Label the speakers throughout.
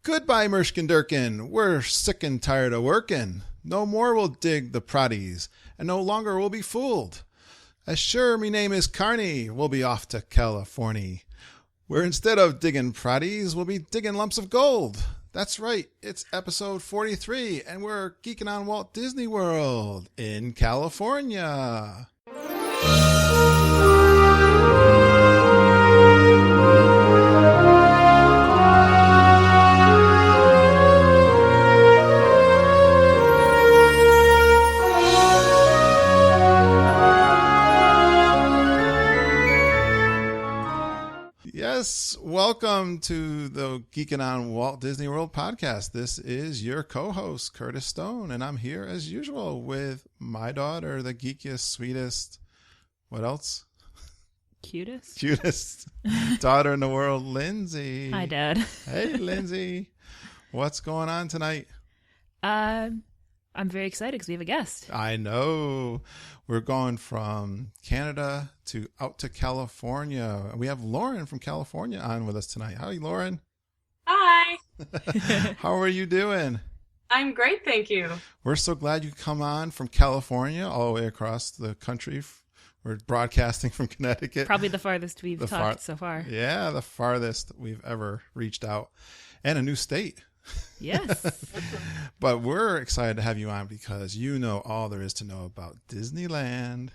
Speaker 1: Goodbye, Mershkin Durkin. We're sick and tired of working. No more we'll dig the proddies, and no longer we'll be fooled. As sure me name is Carney, we'll be off to California, where instead of digging proddies, we'll be digging lumps of gold. That's right, it's episode 43, and we're geeking on Walt Disney World in California. Yes, welcome to the Geekin on Walt Disney World podcast. This is your co-host, Curtis Stone, and I'm here as usual with my daughter, the geekiest, sweetest, what else? Cutest daughter in the world, Lindsay.
Speaker 2: Hi, Dad.
Speaker 1: Hey, Lindsay. What's going on tonight?
Speaker 2: I'm very excited because we have a guest.
Speaker 1: I know. We're going from Canada out to California. We have Lauren from California on with us tonight. Hi, Lauren.
Speaker 3: Hi.
Speaker 1: How are you doing?
Speaker 3: I'm great, thank you.
Speaker 1: We're so glad you come on from California all the way across the country. We're broadcasting from Connecticut.
Speaker 2: Probably the farthest we've talked so far.
Speaker 1: Yeah, the farthest we've ever reached out. And a new state.
Speaker 2: Yes.
Speaker 1: But we're excited to have you on because you know all there is to know about Disneyland.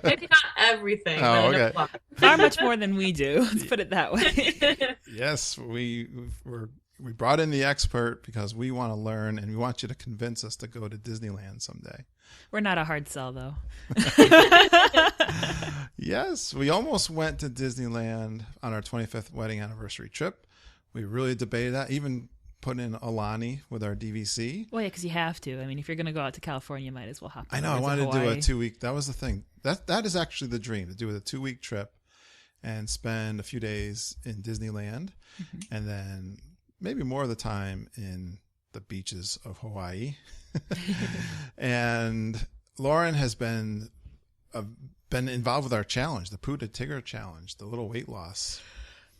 Speaker 3: Maybe not everything.
Speaker 1: Oh,
Speaker 3: but
Speaker 1: okay.
Speaker 2: Far much more than we do. Let's put it that way.
Speaker 1: Yes, we brought in the expert because we want to learn and we want you to convince us to go to Disneyland someday.
Speaker 2: We're not a hard sell, though.
Speaker 1: Yes, we almost went to Disneyland on our 25th wedding anniversary trip. We really debated that, even put in Alani with our DVC.
Speaker 2: Well, yeah, because you have to. I mean, if you're going to go out to California, you might as well hop on.
Speaker 1: I know. I wanted to do a 2-week. That was the thing. That is actually the dream, to do a 2-week trip and spend a few days in Disneyland and then maybe more of the time in the beaches of Hawaii. And Lauren has been involved with our challenge, the Pooh to Tigger challenge, the little weight loss.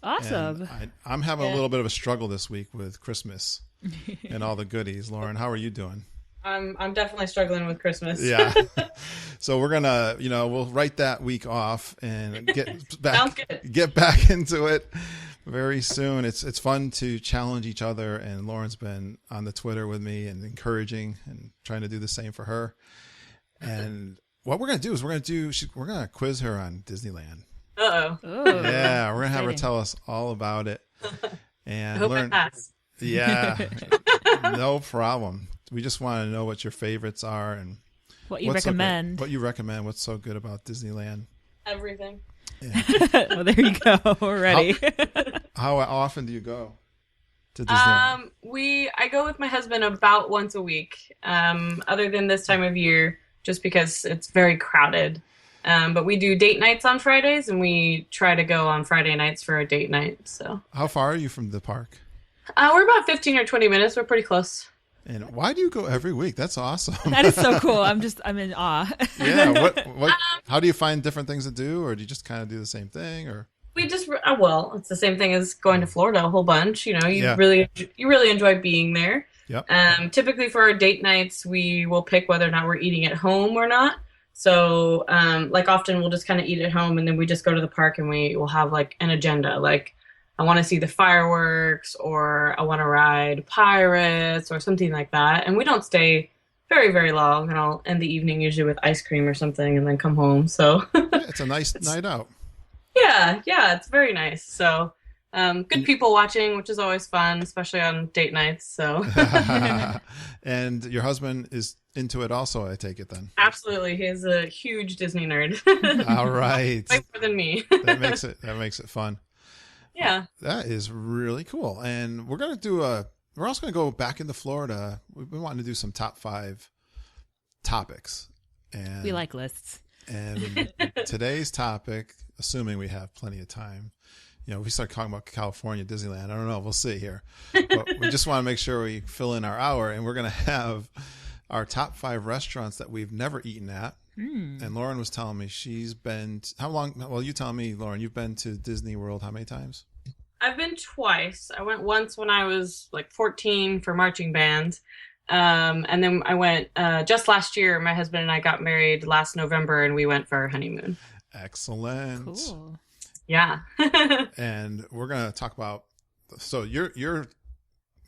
Speaker 2: Awesome.
Speaker 1: I'm having a little bit of a struggle this week with Christmas and all the goodies. Lauren, how are you doing?
Speaker 3: I'm definitely struggling with Christmas.
Speaker 1: Yeah. So we're gonna, we'll write that week off and get back into it very soon. It's fun to challenge each other, and Lauren's been on the Twitter with me and encouraging and trying to do the same for her. And what we're gonna do is we're gonna quiz her on Disneyland.
Speaker 3: Uh-oh.
Speaker 2: Oh,
Speaker 1: yeah, we're gonna have her tell us all about it and
Speaker 3: Hope
Speaker 1: learn.
Speaker 3: I pass.
Speaker 1: Yeah, no problem. We just want to know what your favorites are and
Speaker 2: what you recommend.
Speaker 1: What you recommend? What's so good about Disneyland?
Speaker 3: Everything.
Speaker 1: Yeah.
Speaker 2: Well, there you go. We're ready.
Speaker 1: How often do you go to Disneyland?
Speaker 3: I go with my husband about once a week. Other than this time of year, just because it's very crowded. But we do date nights on Fridays, and we try to go on Friday nights for a date night. So,
Speaker 1: how far are you from the park?
Speaker 3: We're about 15 or 20 minutes. We're pretty close.
Speaker 1: And why do you go every week? That's awesome.
Speaker 2: That is so cool. I'm in awe.
Speaker 1: Yeah. What? How do you find different things to do, or do you just kind of do the same thing, or?
Speaker 3: We just it's the same thing as going to Florida a whole bunch. You really enjoy being there.
Speaker 1: Yep.
Speaker 3: Typically for our date nights, we will pick whether or not we're eating at home or not. So, often we'll just kind of eat at home, and then we just go to the park and we will have an agenda. I want to see the fireworks, or I want to ride Pirates, or something like that. And we don't stay very, very long, and I'll end the evening usually with ice cream or something, and then come home. So
Speaker 1: it's a nice night out.
Speaker 3: Yeah, it's very nice. So, good people watching, which is always fun, especially on date nights. So,
Speaker 1: and your husband is into it also, I take it then.
Speaker 3: Absolutely, he's a huge Disney nerd.
Speaker 1: All right,
Speaker 3: way more than me.
Speaker 1: That makes it fun.
Speaker 3: Yeah,
Speaker 1: that is really cool. And we're also gonna go back into Florida. We've been wanting to do some top 5 topics, and
Speaker 2: we like lists.
Speaker 1: And today's topic, assuming we have plenty of time, if we start talking about California, Disneyland, I don't know, we'll see here. But we just want to make sure we fill in our hour, and we're going to have our top 5 restaurants that we've never eaten at. And Lauren was telling me she's been, how long? Well, you tell me, Lauren, you've been to Disney World how many times?
Speaker 3: I've been twice. I went once when I was like 14 for marching band. And then I went just last year. My husband and I got married last November, and we went for our honeymoon.
Speaker 1: Excellent.
Speaker 2: Cool.
Speaker 3: Yeah.
Speaker 1: And we're gonna talk about. So you're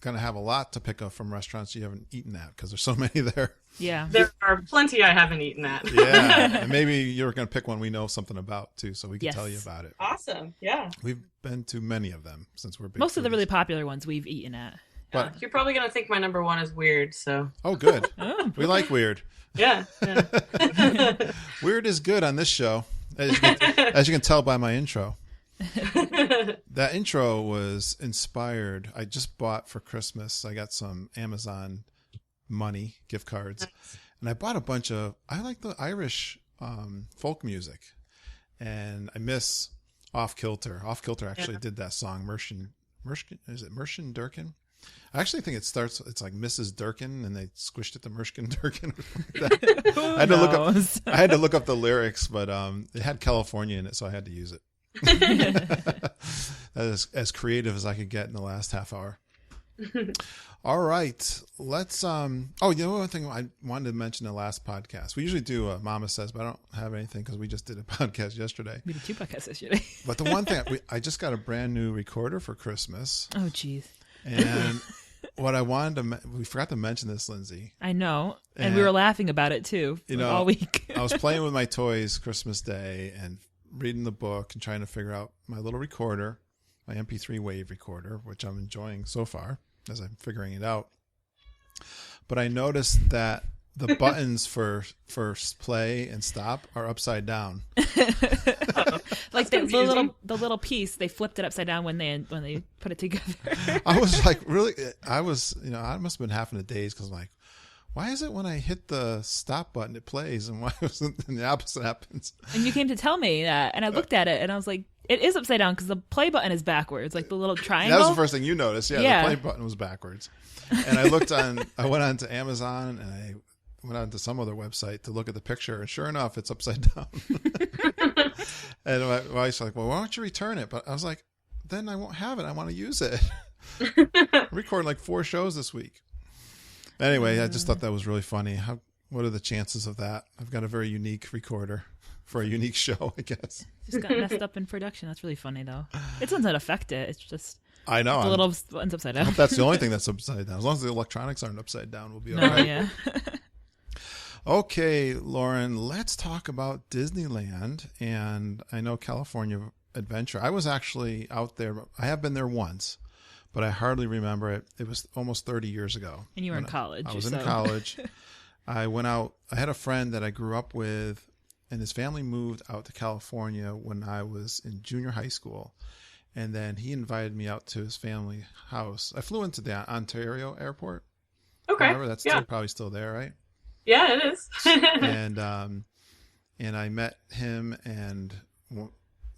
Speaker 1: gonna have a lot to pick up from restaurants you haven't eaten at because there's so many there.
Speaker 2: Yeah.
Speaker 3: There are plenty I haven't eaten at.
Speaker 1: Yeah, and maybe you're gonna pick one we know something about too, so we can
Speaker 2: Yes.
Speaker 1: tell you about it.
Speaker 3: Awesome. Yeah.
Speaker 1: We've been to many of them since we're big.
Speaker 2: Most of the
Speaker 1: foodies.
Speaker 2: really popular ones we've eaten at.
Speaker 1: But
Speaker 3: You're probably gonna think my number one is weird. So
Speaker 1: oh, good.
Speaker 2: Oh,
Speaker 1: We like weird.
Speaker 3: yeah.
Speaker 1: Weird is good on this show, as you can tell by my intro. That intro was inspired. I just bought for Christmas. I got some Amazon money, gift cards, and I bought a bunch of. I like the Irish folk music, and I miss Off Kilter. Off Kilter actually did that song. Is it Mershon Durkin? I actually think it starts. It's like Mrs. Durkin, and they squished it to Mershkin Durkin. I had to look up the lyrics, but it had California in it, so I had to use it. That is as creative as I could get in the last half hour. All right, let's. Oh, one thing I wanted to mention in the last podcast. We usually do Mama Says, but I don't have anything because we just did a podcast yesterday.
Speaker 2: we did 2 podcasts yesterday.
Speaker 1: But the one thing I just got a brand new recorder for Christmas.
Speaker 2: Oh, jeez.
Speaker 1: And what I wanted to, we forgot to mention this, Lindsay.
Speaker 2: I know. And we were laughing about it too all week.
Speaker 1: I was playing with my toys Christmas Day and reading the book and trying to figure out my little recorder, my MP3 wave recorder, which I'm enjoying so far as I'm figuring it out. But I noticed that the buttons for play and stop are upside down.
Speaker 2: Like the little piece, they flipped it upside down when they put it together.
Speaker 1: I was like, really? I must have been having a daze because I'm like, why is it when I hit the stop button it plays and why wasn't the opposite happens?
Speaker 2: And you came to tell me that, and I looked at it and I was like, it is upside down because the play button is backwards, like the little triangle.
Speaker 1: That was the first thing you noticed. Yeah, the play button was backwards. And I went on to Amazon and I went on to some other website to look at the picture, and sure enough, it's upside down. And my wife's like, well, why don't you return it? But I was like, then I won't have it. I want to use it. I'm recording like 4 shows this week. Anyway, I just thought that was really funny. What are the chances of that? I've got a very unique recorder for a unique show, I guess.
Speaker 2: Just got messed up in production. That's really funny, though. It doesn't affect it. It's just
Speaker 1: I know
Speaker 2: the little button's upside down.
Speaker 1: That's the only thing that's upside down. As long as the electronics aren't upside down, we'll be all right.
Speaker 2: Yeah.
Speaker 1: Okay, Lauren, let's talk about Disneyland. And I know California Adventure. I was actually out there. I have been there once, but I hardly remember it. It was almost 30 years ago.
Speaker 2: And you were in college.
Speaker 1: I was in college. I went out. I had a friend that I grew up with, and his family moved out to California when I was in junior high school. And then he invited me out to his family house. I flew into the Ontario airport.
Speaker 3: Okay.
Speaker 1: Remember, that's probably still there, right?
Speaker 3: Yeah, it is.
Speaker 1: and I met him, and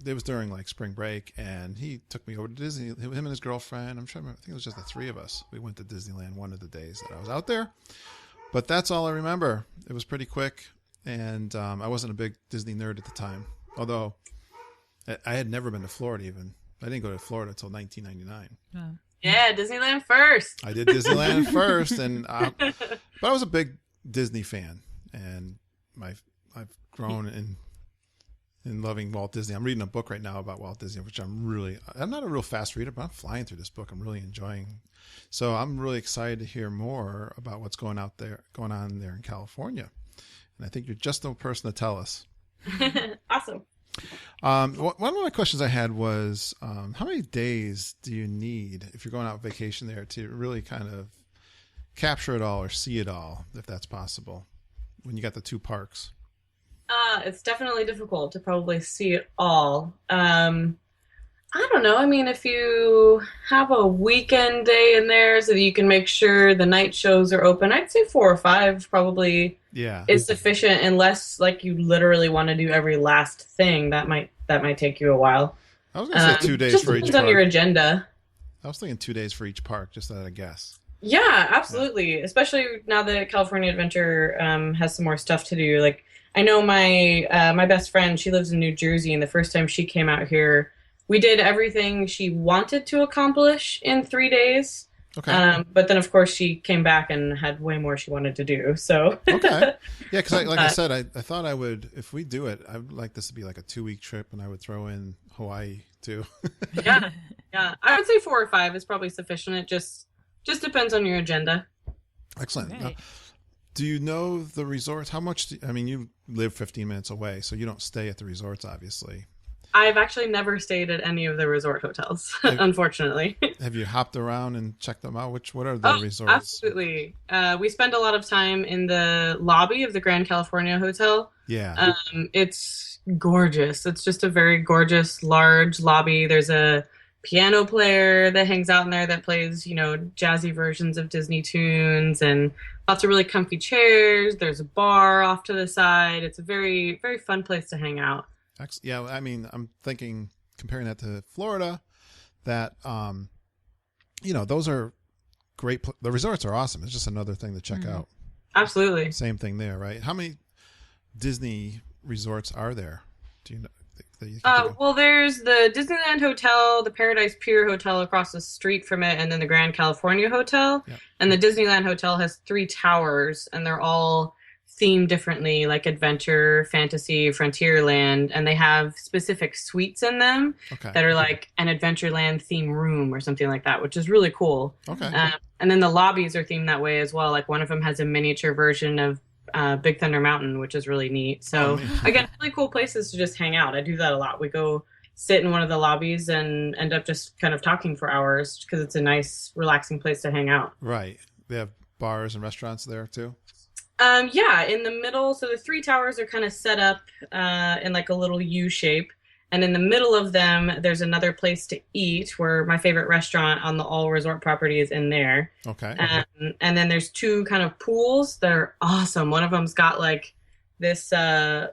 Speaker 1: it was during like spring break, and he took me over to Disney. Him and his girlfriend. I think it was just the 3 of us. We went to Disneyland one of the days that I was out there. But that's all I remember. It was pretty quick, and I wasn't a big Disney nerd at the time. Although I had never been to Florida even. I didn't go to Florida until 1999.
Speaker 2: Oh.
Speaker 3: Yeah, Disneyland first.
Speaker 1: I did Disneyland first, but I was a big Disney fan, and I've grown in loving Walt Disney. I'm reading a book right now about Walt Disney, which I'm not a real fast reader, but I'm flying through this book. I'm really enjoying. So I'm really excited to hear more about what's going on there in California. And I think you're just the person to tell us.
Speaker 3: Awesome.
Speaker 1: One of my questions I had was, how many days do you need if you're going out on vacation there to really kind of capture it all or see it all, if that's possible, when you got the 2 parks?
Speaker 3: It's definitely difficult to probably see it all. I don't know. I mean, if you have a weekend day in there so that you can make sure the night shows are open, I'd say 4 or 5 probably is sufficient, unless like you literally want to do every last thing. That might take you a while.
Speaker 1: I was going to say 2 days
Speaker 3: just
Speaker 1: for each
Speaker 3: depends
Speaker 1: park.
Speaker 3: on your agenda.
Speaker 1: I was thinking 2 days for each park, just at a guess.
Speaker 3: Yeah, absolutely. Yeah. Especially now that California Adventure has some more stuff to do. Like, I know my best friend, she lives in New Jersey, and the first time she came out here, we did everything she wanted to accomplish in 3 days.
Speaker 1: Okay.
Speaker 3: But then, of course, she came back and had way more she wanted to do. So
Speaker 1: Okay. Yeah, because like I said, I thought I would, if we do it, I would like this to be like a 2-week trip, and I would throw in Hawaii too.
Speaker 3: yeah, I would say 4 or 5 is probably sufficient. It just depends on your agenda.
Speaker 1: Excellent.
Speaker 2: Okay.
Speaker 1: Now, do you know the resorts? How much? I mean, you live 15 minutes away, so you don't stay at the resorts, obviously.
Speaker 3: I've actually never stayed at any of the resort hotels, unfortunately.
Speaker 1: Have you hopped around and checked them out? What are the resorts?
Speaker 3: Absolutely. We spend a lot of time in the lobby of the Grand California Hotel.
Speaker 1: Yeah.
Speaker 3: It's gorgeous. It's just a very gorgeous, large lobby. There's a piano player that hangs out in there that plays, jazzy versions of Disney tunes, and lots of really comfy chairs. There's a bar off to the side. It's a very, very fun place to hang out.
Speaker 1: Yeah, I mean, I'm thinking, comparing that to Florida, that, those are great. The resorts are awesome. It's just another thing to check out.
Speaker 3: Absolutely.
Speaker 1: Same thing there, right? How many Disney resorts are there? Do you know?
Speaker 3: Well, there's the Disneyland Hotel, the Paradise Pier Hotel across the street from it, and then the Grand California Hotel.
Speaker 1: Yep.
Speaker 3: And the Disneyland Hotel has 3 towers, and they're all themed differently, like adventure, fantasy, frontierland, and they have specific suites in them that are like an Adventureland theme room or something like that, which is really cool.
Speaker 1: Okay.
Speaker 3: And then the lobbies are themed that way as well. Like one of them has a miniature version of Big Thunder Mountain, which is really neat. So again, really cool places to just hang out. I do that a lot. We go sit in one of the lobbies and end up just kind of talking for hours because it's a nice, relaxing place to hang out.
Speaker 1: Right. They have bars and restaurants there too?
Speaker 3: Yeah, in the middle. So the 3 towers are kind of set up in like a little U shape. And in the middle of them, there's another place to eat where my favorite restaurant on the all resort property is in there.
Speaker 1: Okay.
Speaker 3: And then there's 2 kind of pools that are awesome. One of them's got like this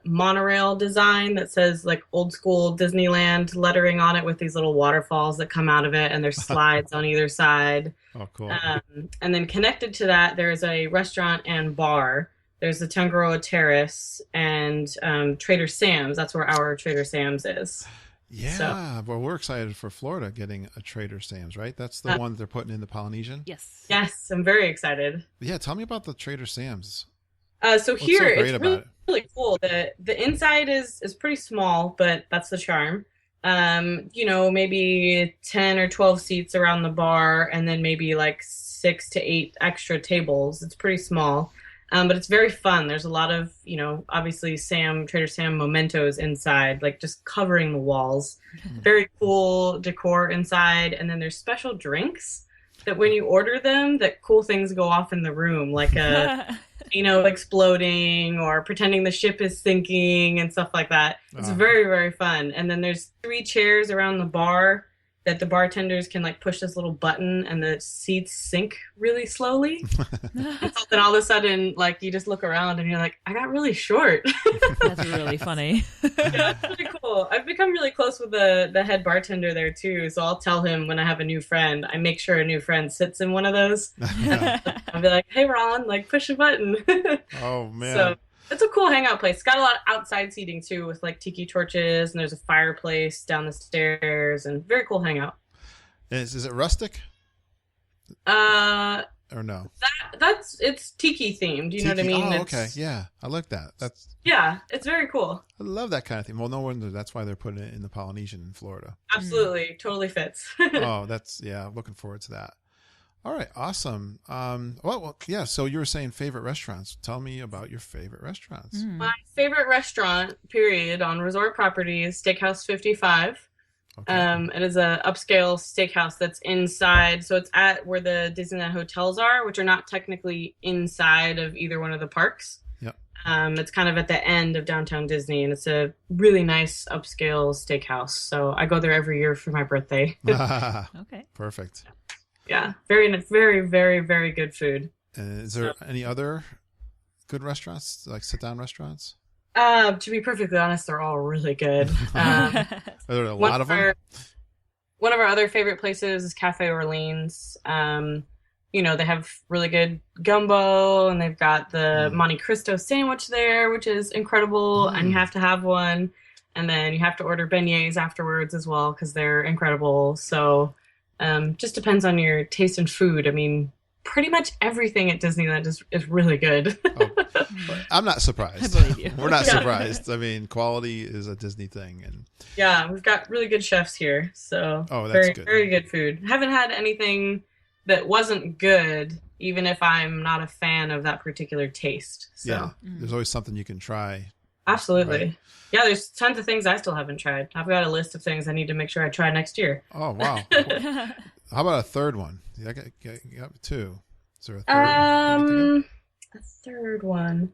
Speaker 3: monorail design that says like old school Disneyland lettering on it with these little waterfalls that come out of it. And there's slides on either side.
Speaker 1: Oh, cool.
Speaker 3: And then connected to that, there's a restaurant and bar. There's the Tangaroa Terrace and Trader Sam's. That's where our Trader Sam's is.
Speaker 1: Yeah. Well, we're excited for Florida getting a Trader Sam's, right? That's the one that they're putting in the Polynesian?
Speaker 2: Yes.
Speaker 3: Yes, I'm very excited.
Speaker 1: Yeah, tell me about the Trader Sam's.
Speaker 3: So here, it's
Speaker 1: really,
Speaker 3: really cool. The inside is pretty small, but that's the charm. Maybe 10 or 12 seats around the bar, and then maybe like 6 to 8 extra tables. It's pretty small. But it's very fun. There's a lot of, obviously Trader Sam mementos inside, like just covering the walls. Very cool decor inside. And then there's special drinks that when you order them, that cool things go off in the room, like a, exploding or pretending the ship is sinking and stuff like that. It's very, very fun. And then there's 3 chairs around the bar that the bartenders can like push this little button and the seats sink really slowly. And so then all of a sudden, like you just look around and you're like, I got really short.
Speaker 2: That's really funny.
Speaker 3: Yeah, it's really cool. I've become really close with the head bartender there too. So I'll tell him when I have a new friend, I make sure a new friend sits in one of those. I'll be like, hey Ron, like push a button.
Speaker 1: Oh man.
Speaker 3: So it's a cool hangout place. It's got a lot of outside seating too, with like tiki torches, and there's a fireplace down the stairs, and very cool hangout.
Speaker 1: Is it rustic? Or no?
Speaker 3: It's tiki themed. You know what I mean?
Speaker 1: Oh, okay. Yeah, I like that.
Speaker 3: It's very cool.
Speaker 1: I love that kind of thing. Well, no wonder that's why they're putting it in the Polynesian in Florida.
Speaker 3: Absolutely, totally fits.
Speaker 1: Oh, looking forward to that. All right, awesome. Yeah. So you were saying favorite restaurants. Tell me about your favorite restaurants.
Speaker 3: My favorite restaurant, period, on resort property is Steakhouse 55. Okay. It is a upscale steakhouse that's inside. So it's at where the Disneyland hotels are, which are not technically inside of either one of the parks.
Speaker 1: Yep.
Speaker 3: It's kind of at the end of downtown Disney, and it's a really nice upscale steakhouse. So I go there every year for my birthday.
Speaker 2: Okay.
Speaker 1: Perfect.
Speaker 3: Yeah, very, very, very, very good food.
Speaker 1: And is there any other good restaurants, like sit-down restaurants?
Speaker 3: To be perfectly honest, they're all really good.
Speaker 1: Are there a lot of them?
Speaker 3: One of our other favorite places is Cafe Orleans. They have really good gumbo, and they've got the Monte Cristo sandwich there, which is incredible, and you have to have one. and then you have to order beignets afterwards as well because they're incredible. So just depends on your taste in food. I mean, pretty much everything at Disneyland is really good.
Speaker 1: Oh, I'm not surprised.
Speaker 2: I believe you.
Speaker 1: We're not surprised. I mean, quality is a Disney thing, and
Speaker 3: Yeah, we've got really good chefs here, so
Speaker 1: that's
Speaker 3: very
Speaker 1: good.
Speaker 3: very good food. Haven't had anything that wasn't good, even if I'm not a fan of that particular taast. So.
Speaker 1: Yeah, there's always something you can try.
Speaker 3: Absolutely.
Speaker 1: Right.
Speaker 3: Yeah, there's tons of things I still haven't tried. I've got a list of things I need to make sure I try next year.
Speaker 1: Oh wow! How about a third one? I got two. Is there a third?
Speaker 3: A third one.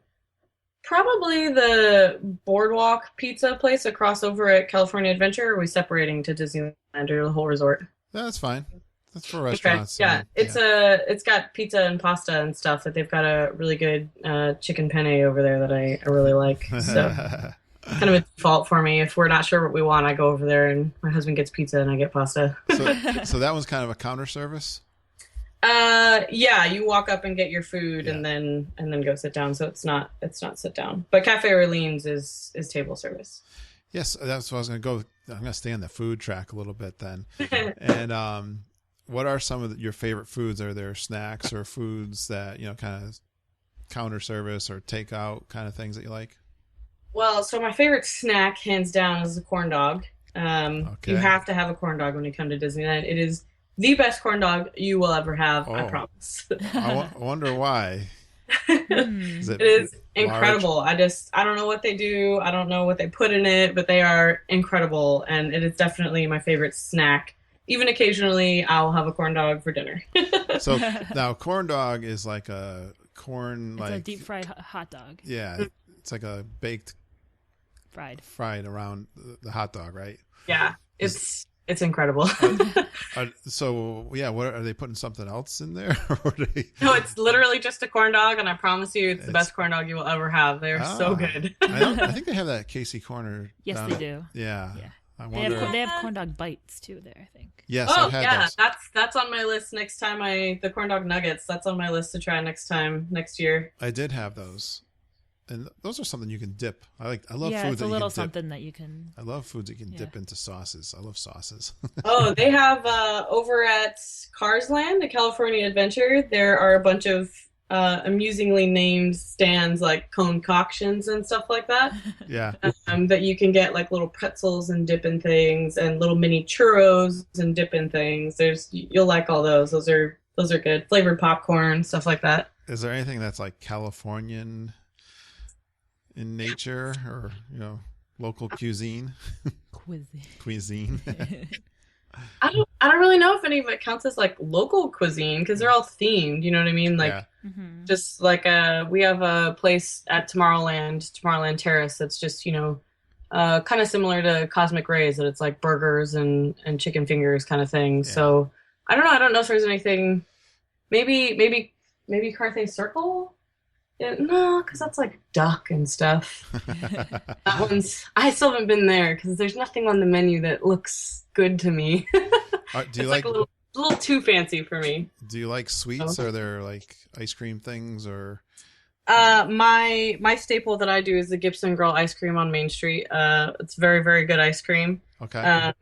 Speaker 3: Probably the Boardwalk pizza place across over at California Adventure. Or are we separating to Disneyland or the whole resort?
Speaker 1: That's fine. That's for restaurants.
Speaker 3: Okay. Yeah, it's got pizza and pasta and stuff. That they've got a really good chicken penne over there that I really like. So kind of a default for me. If we're not sure what we want, I go over there and my husband gets pizza and I get pasta.
Speaker 1: So that one's kind of a counter service.
Speaker 3: Yeah, you walk up and get your food and then go sit down. So it's not sit down. But Cafe Orleans is table service.
Speaker 1: Yes, that's what I was going to go. I'm going to stay on the food track a little bit then. And what are some of your favorite foods? Are there snacks or foods that, kind of counter service or takeout kind of things that you like?
Speaker 3: Well, so my favorite snack, hands down, is a corn dog.
Speaker 1: Okay.
Speaker 3: You have to have a corn dog when you come to Disneyland. It is the best corn dog you will ever have, I promise.
Speaker 1: I wonder why.
Speaker 3: It is incredible. I don't know what they do. I don't know what they put in it, but they are incredible. And it is definitely my favorite snack. Even occasionally, I'll have a corn dog for dinner.
Speaker 1: So now corn dog is like a corn,
Speaker 2: it's a deep fried hot dog.
Speaker 1: Yeah. It's like a baked fried around the hot dog, right?
Speaker 3: Yeah. It's incredible.
Speaker 1: So yeah, what are they putting something else in there?
Speaker 3: No, it's literally just a corn dog, and I promise you, it's the best corn dog you will ever have. They are so good.
Speaker 1: I think they have that at Casey Corner.
Speaker 2: Yes, they do.
Speaker 1: Yeah. I
Speaker 2: wonder. They have corn dog bites too there, I think.
Speaker 1: Yes.
Speaker 3: Oh
Speaker 1: I've had
Speaker 3: yeah,
Speaker 1: those.
Speaker 3: that's on my list next time. The corn dog nuggets. That's on my list to try next year.
Speaker 1: I did have those. And those are something you can dip. I love
Speaker 2: yeah,
Speaker 1: foods
Speaker 2: it's
Speaker 1: that
Speaker 2: a
Speaker 1: you
Speaker 2: little
Speaker 1: can dip.
Speaker 2: something that you can.
Speaker 1: I love foods that you can dip into sauces. I love sauces.
Speaker 3: Oh, they have over at Cars Land, the California Adventure. There are a bunch of amusingly named stands like concoctions and stuff like that.
Speaker 1: Yeah.
Speaker 3: That you can get like little pretzels and dip in things, and little mini churros and dip in things. You'll like all those. Those are good. Flavored popcorn, stuff like that.
Speaker 1: Is there anything that's like Californian in nature, or local cuisine? Cuisine.
Speaker 3: I don't really know if any of it counts as like local cuisine because they're all themed. You know what I mean? Like just like we have a place at Tomorrowland Terrace that's just kind of similar to Cosmic Rays, that it's like burgers and chicken fingers kind of thing. Yeah. So I don't know. I don't know if there's anything. Maybe Carthay Circle. Yeah, no, because that's like duck and stuff. That one's. I still haven't been there because there's nothing on the menu that looks good to me.
Speaker 1: Do you
Speaker 3: it's like a little too fancy for me?
Speaker 1: Do you like sweets? Are there like ice cream things or?
Speaker 3: My staple that I do is the Gibson Girl ice cream on Main Street. It's very, very good ice cream.
Speaker 1: Okay.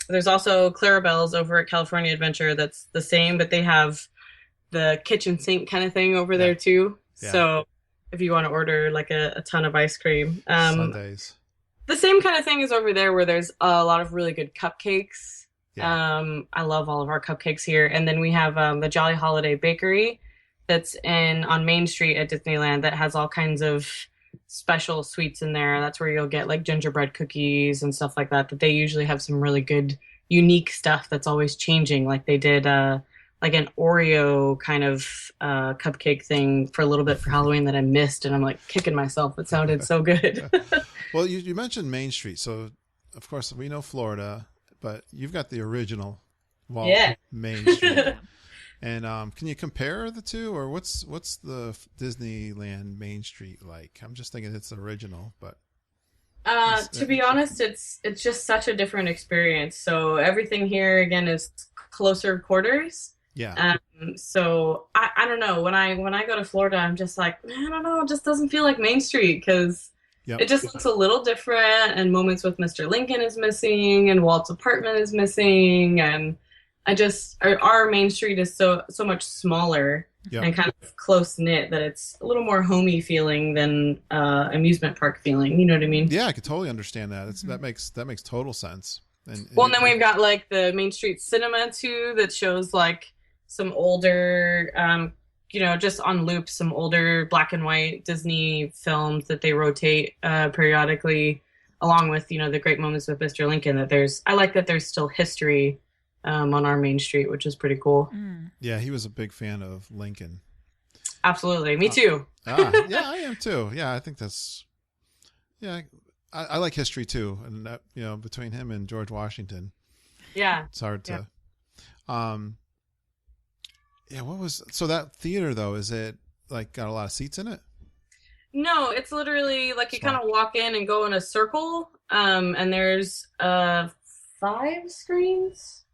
Speaker 3: There's also Clarabelle's over at California Adventure. That's the same, but they have the kitchen sink kind of thing over there too. Yeah. So if you want to order like a ton of ice cream,
Speaker 1: Sundays.
Speaker 3: The same kind of thing is over there where there's a lot of really good cupcakes.
Speaker 1: Yeah.
Speaker 3: I love all of our cupcakes here. And then we have the Jolly Holiday Bakery that's on Main Street at Disneyland that has all kinds of special sweets in there. That's where you'll get like gingerbread cookies and stuff like that they usually have some really good, unique stuff that's always changing. Like they did like an Oreo kind of cupcake thing for a little bit for Halloween that I missed, and I'm like kicking myself. It sounded so good.
Speaker 1: Well, you mentioned Main Street, so of course we know Florida, but you've got the original Main Street. And can you compare the two, or what's the Disneyland Main Street like? I'm just thinking it's original, but
Speaker 3: to be honest, it's just such a different experience. So everything here again is closer quarters.
Speaker 1: Yeah.
Speaker 3: So I don't know. When I go to Florida, I'm just like, I don't know. It just doesn't feel like Main Street because
Speaker 1: Yep.
Speaker 3: It just looks a little different, and Moments with Mr. Lincoln is missing, and Walt's apartment is missing, and our Main Street is so much smaller
Speaker 1: Yep.
Speaker 3: and kind of close knit that it's a little more homey feeling than amusement park feeling. You know what I mean?
Speaker 1: Yeah, I could totally understand that. That makes total sense. And
Speaker 3: then we've got like the Main Street Cinema too, that shows like some older, just on loop, some older black and white Disney films that they rotate periodically, along with the Great Moments with Mr. Lincoln. I like that there's still history on our Main Street, which is pretty cool.
Speaker 1: Yeah, he was a big fan of Lincoln.
Speaker 3: Absolutely, me too.
Speaker 1: Yeah, I am too. Yeah, I think that's. Yeah, I like history too, and that, between him and George Washington.
Speaker 3: Yeah,
Speaker 1: it's hard to. Yeah, so that theater though? Is it like got a lot of seats in it?
Speaker 3: No, it's literally like you kind of walk in and go in a circle, and there's 5 screens.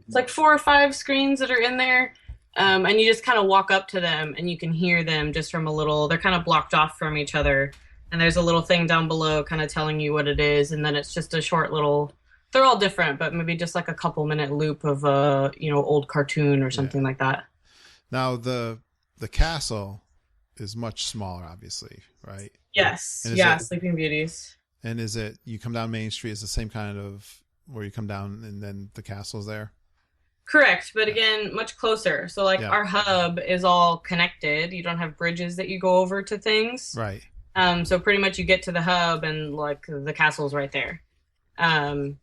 Speaker 3: It's like 4 or 5 screens that are in there, and you just kind of walk up to them and you can hear them just from they're kind of blocked off from each other, and there's a little thing down below kind of telling you what it is, and then it's just a short little. They're all different, but maybe just like a couple minute loop of a old cartoon or something like that.
Speaker 1: Now the castle is much smaller, obviously, right?
Speaker 3: Yes. Sleeping Beauties.
Speaker 1: And is it you come down Main Street? Is the same kind of where you come down and then the castle's there?
Speaker 3: Correct, but again, much closer. So our hub is all connected. You don't have bridges that you go over to things.
Speaker 1: Right.
Speaker 3: So pretty much you get to the hub and like the castle's right there.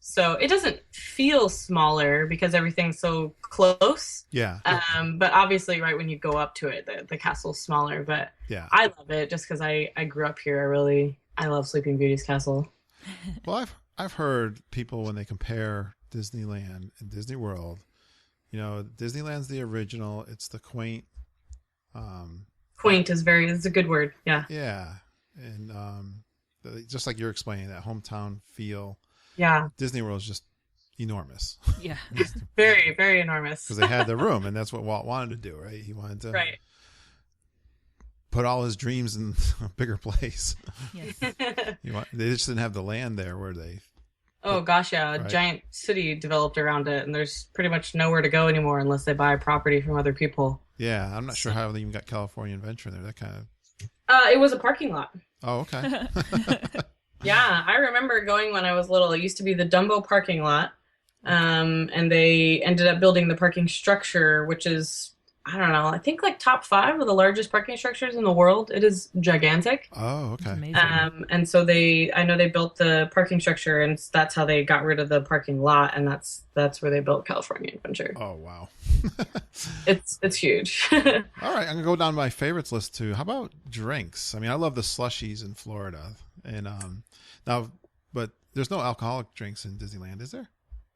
Speaker 3: So it doesn't feel smaller because everything's so close.
Speaker 1: Yeah.
Speaker 3: But obviously right when you go up to it, the castle's smaller. But
Speaker 1: yeah,
Speaker 3: I love it just because I grew up here. I love Sleeping Beauty's castle.
Speaker 1: Well, I've heard people when they compare Disneyland and Disney World, Disneyland's the original. It's the quaint.
Speaker 3: Quaint is a good word. Yeah.
Speaker 1: Yeah. And just like you're explaining, that hometown feel.
Speaker 3: Yeah.
Speaker 1: Disney World is just enormous.
Speaker 2: Yeah.
Speaker 3: Very, very enormous.
Speaker 1: Because they had the room, and that's what Walt wanted to do, right? He wanted to put all his dreams in a bigger place. Yes. They just didn't have the land there where they.
Speaker 3: Oh gosh, yeah, a giant city developed around it, and there's pretty much nowhere to go anymore unless they buy property from other people.
Speaker 1: Yeah, I'm not sure how they even got Californian Adventure there. That kind of.
Speaker 3: It was a parking lot.
Speaker 1: Oh, okay.
Speaker 3: Yeah, I remember going when I was little. It used to be the Dumbo parking lot, and they ended up building the parking structure, which is, I don't know, I think like top 5 of the largest parking structures in the world. It is gigantic.
Speaker 1: Oh, okay.
Speaker 2: Amazing.
Speaker 3: And so I know they built the parking structure, and that's how they got rid of the parking lot, and that's where they built California Adventure.
Speaker 1: Oh, wow.
Speaker 3: It's huge.
Speaker 1: All right, I'm gonna go down my favorites list too. How about drinks? I mean, I love the slushies in Florida, and now, but there's no alcoholic drinks in Disneyland, is there?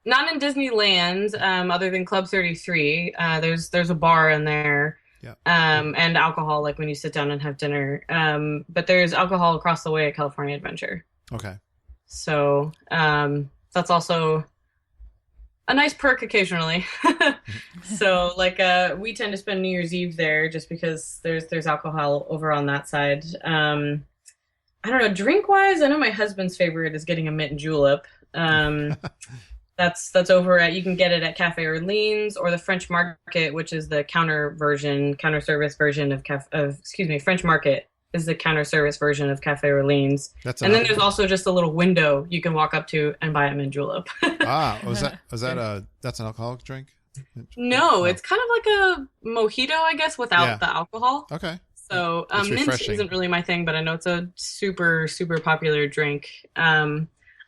Speaker 3: Not in Disneyland, other than Club 33. There's a bar in there, and alcohol, like when you sit down and have dinner. But there's alcohol across the way at California Adventure.
Speaker 1: Okay.
Speaker 3: So that's also a nice perk occasionally. So like we tend to spend New Year's Eve there just because there's alcohol over on that side. I don't know, drink wise, I know my husband's favorite is getting a mint julep. That's over at, you can get it at Cafe Orleans or the French Market, which is the counter service version of French Market is the counter service version of Cafe Orleans. And then there's also just a little window you can walk up to and buy a mint julep.
Speaker 1: That's an alcoholic drink?
Speaker 3: No, it's kind of like a mojito, I guess, without the alcohol.
Speaker 1: Okay.
Speaker 3: So mint isn't really my thing, but I know it's a super, super popular drink.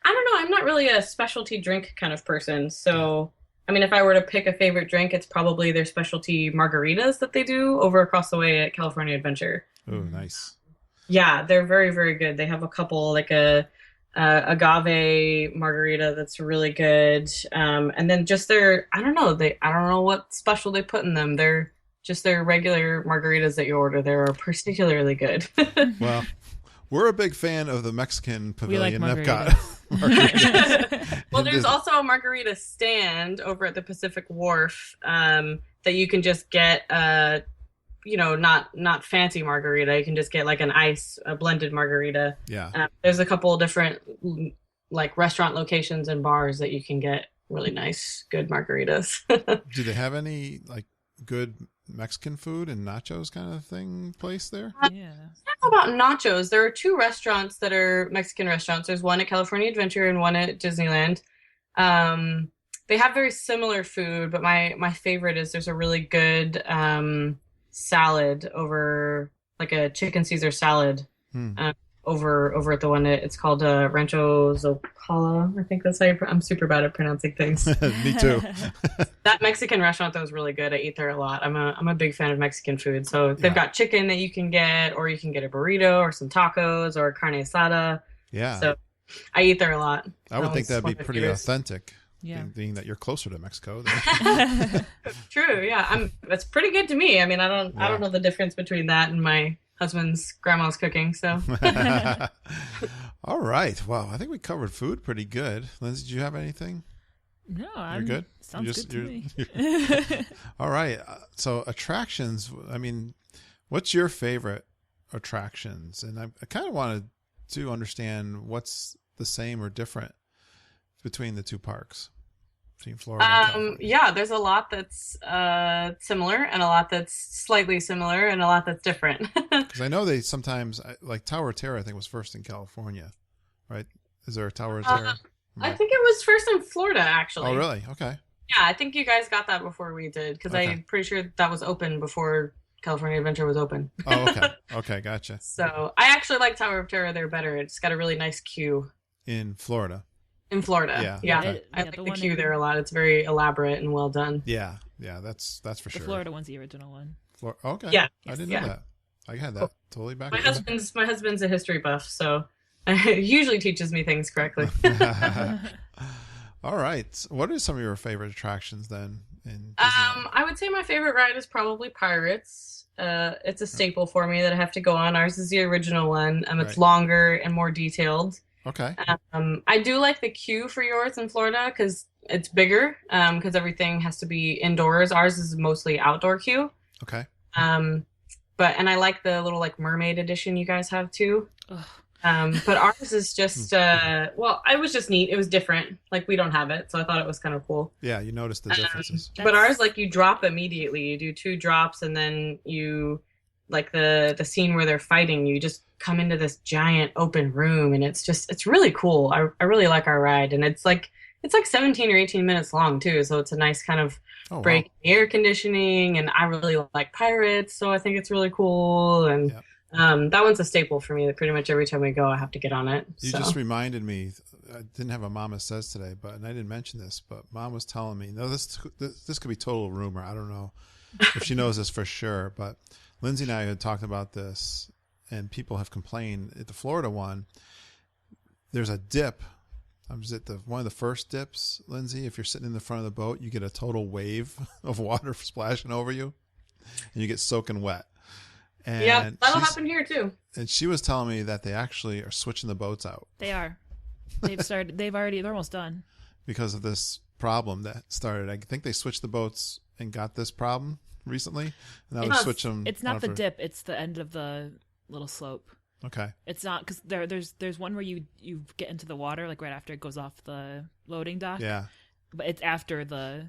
Speaker 3: I don't know. I'm not really a specialty drink kind of person. So, I mean, if I were to pick a favorite drink, it's probably their specialty margaritas that they do over across the way at California Adventure.
Speaker 1: Oh, nice.
Speaker 3: Yeah, they're very, very good. They have a couple, like a agave margarita that's really good. And then just I don't know what special they put in them. They're just their regular margaritas that you order. They're particularly good.
Speaker 1: Well, we're a big fan of the Mexican pavilion.
Speaker 2: We like
Speaker 1: margaritas.
Speaker 3: Well, there's also a margarita stand over at the Pacific Wharf that you can just get not fancy margarita. You can just get like a blended margarita.
Speaker 1: Yeah.
Speaker 3: There's a couple of different like restaurant locations and bars that you can get really nice, good margaritas.
Speaker 1: Do they have any like good Mexican food and nachos kind of thing place there?
Speaker 2: Yeah.
Speaker 3: I don't know about nachos. There are two restaurants that are Mexican restaurants. There's one at California Adventure and one at Disneyland. They have very similar food, but my favorite is there's a really good salad over like a chicken Caesar salad over at the one it's called Rancho Zocala. I think that's how I'm super bad at pronouncing things.
Speaker 1: Me too.
Speaker 3: That Mexican restaurant that was really good. I eat there a lot. I'm a big fan of Mexican food. So they've got chicken that you can get, or you can get a burrito or some tacos or carne asada.
Speaker 1: Yeah.
Speaker 3: So I eat there a lot.
Speaker 1: I would think that'd be pretty authentic.
Speaker 2: Yeah.
Speaker 1: Being that you're closer to Mexico.
Speaker 3: True. Yeah. That's pretty good to me. I mean, I don't know the difference between that and my husband's grandma's cooking. So.
Speaker 1: All right. Wow. I think we covered food pretty good. Lindsay, did you have anything?
Speaker 2: No,
Speaker 1: you're good.
Speaker 2: Sounds good to me.
Speaker 1: All right. So attractions. I mean, what's your favorite attractions? And I kind of wanted to understand what's the same or different between the two parks, between Florida and California.
Speaker 3: Yeah, there's a lot that's similar and a lot that's slightly similar and a lot that's different.
Speaker 1: Because I know they sometimes, like Tower of Terror, I think was first in California, right? Is there a Tower of Terror?
Speaker 3: I think it was first in Florida, actually.
Speaker 1: Oh, really? Okay.
Speaker 3: Yeah, I think you guys got that before we did, because I'm pretty sure that was open before California Adventure was open.
Speaker 1: Oh, okay. Okay, gotcha.
Speaker 3: So I actually like Tower of Terror there better. It's got a really nice queue.
Speaker 1: In Florida.
Speaker 3: In Florida. Yeah.
Speaker 1: Okay.
Speaker 3: I like the queue there a lot. It's very elaborate and well done.
Speaker 1: Yeah, that's for sure.
Speaker 2: The Florida one's the original one.
Speaker 1: Okay.
Speaker 3: Yeah.
Speaker 1: I didn't know that. I had that totally back.
Speaker 3: My husband's a history buff, so he usually teaches me things correctly.
Speaker 1: All right. What are some of your favorite attractions then in Disneyland?
Speaker 3: I would say my favorite ride is probably Pirates. It's a staple for me that I have to go on. Ours is the original one. It's longer and more detailed.
Speaker 1: Okay.
Speaker 3: I do like the queue for yours in Florida because it's bigger because everything has to be indoors. Ours is mostly outdoor queue.
Speaker 1: Okay.
Speaker 3: And I like the little like mermaid edition you guys have too. But ours is just it was just neat. It was different. Like we don't have it, so I thought it was kind of cool.
Speaker 1: Yeah, you noticed the differences.
Speaker 3: But ours, like you drop immediately. You do 2 drops, and then you like the scene where they're fighting. You just come into this giant open room, and it's really cool. I really like our ride, and it's like 17 or 18 minutes long too. So it's a nice kind of break in air conditioning, and I really like Pirates, so I think it's really cool. And that one's a staple for me. That pretty much every time we go, I have to get on it.
Speaker 1: You just reminded me. I didn't have a Mama Says today, and I didn't mention this, but Mom was telling me. No, this could be total rumor. I don't know if she knows this for sure, but Lindsay and I had talked about this, and people have complained at the Florida one. There's a dip. I was at one of the first dips, Lindsay. If you're sitting in the front of the boat, you get a total wave of water splashing over you, and you get soaking wet. And
Speaker 3: that'll happen here too.
Speaker 1: And she was telling me that they actually are switching the boats out.
Speaker 2: They are. They're almost done.
Speaker 1: Because of this problem that started. I think they switched the boats and got this problem recently. And now they switch them.
Speaker 2: It's not the dip. It's the end of the little slope.
Speaker 1: Okay.
Speaker 2: It's not, because there's one where you get into the water, like right after it goes off the loading dock.
Speaker 1: Yeah.
Speaker 2: But it's after the...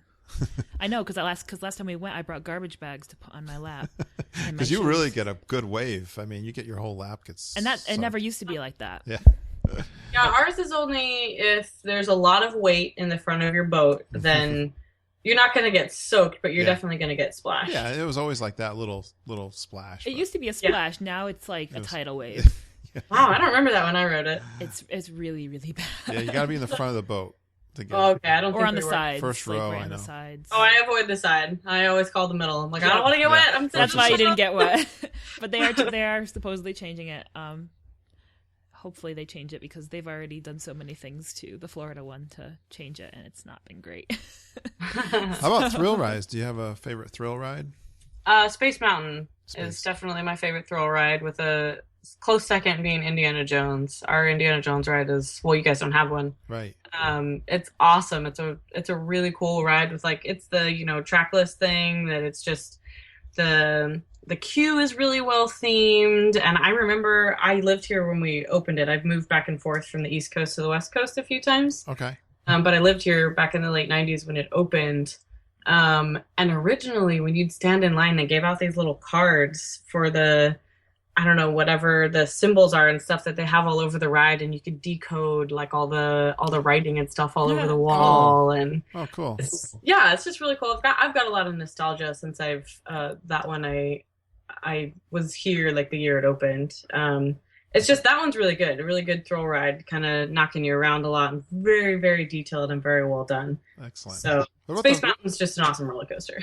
Speaker 2: I know, because last time we went, I brought garbage bags to put on my lap.
Speaker 1: Because you really get a good wave. I mean, you get your whole lap gets.
Speaker 2: And it never used to be like that.
Speaker 1: Yeah.
Speaker 3: Yeah, ours is only if there's a lot of weight in the front of your boat, then you're not going to get soaked, but you're definitely going to get splashed.
Speaker 1: Yeah, it was always like that little splash.
Speaker 2: It used to be a splash. Now it's like a tidal wave.
Speaker 3: Wow, I don't remember that when I rode it.
Speaker 2: It's really, really bad.
Speaker 1: Yeah, you got to be in the front of the boat.
Speaker 3: Okay, I don't think
Speaker 2: or on the sides.
Speaker 1: First row,
Speaker 2: right
Speaker 1: I know.
Speaker 2: On the sides.
Speaker 3: Oh, I avoid the side. I always call the middle. I'm like, I don't want to get wet.
Speaker 2: That's why you didn't get wet. But they are supposedly changing it. Hopefully they change it, because they've already done so many things to the Florida one to change it, and it's not been great.
Speaker 1: How about thrill rides? Do you have a favorite thrill ride?
Speaker 3: Space Mountain is definitely my favorite thrill ride, with a close second being Indiana Jones. Our Indiana Jones ride is, you guys don't have one.
Speaker 1: Right.
Speaker 3: It's awesome. It's a really cool ride with it's the, trackless thing that it's just the The queue is really well themed, and I remember I lived here when we opened it. I've moved back and forth from the East Coast to the West Coast a few times.
Speaker 1: Okay.
Speaker 3: But I lived here back in the late 90s when it opened. And originally, when you'd stand in line, they gave out these little cards for the, I don't know, whatever the symbols are and stuff that they have all over the ride, and you could decode like all the writing and stuff all over the wall. And
Speaker 1: Oh, cool.
Speaker 3: it's just really cool. I've got a lot of nostalgia since I've that one I was here like the year it opened. It's just that one's really good, a really good thrill ride, kind of knocking you around a lot, and very, very detailed and very well done.
Speaker 1: Excellent.
Speaker 3: So Space Mountain's just an awesome roller coaster.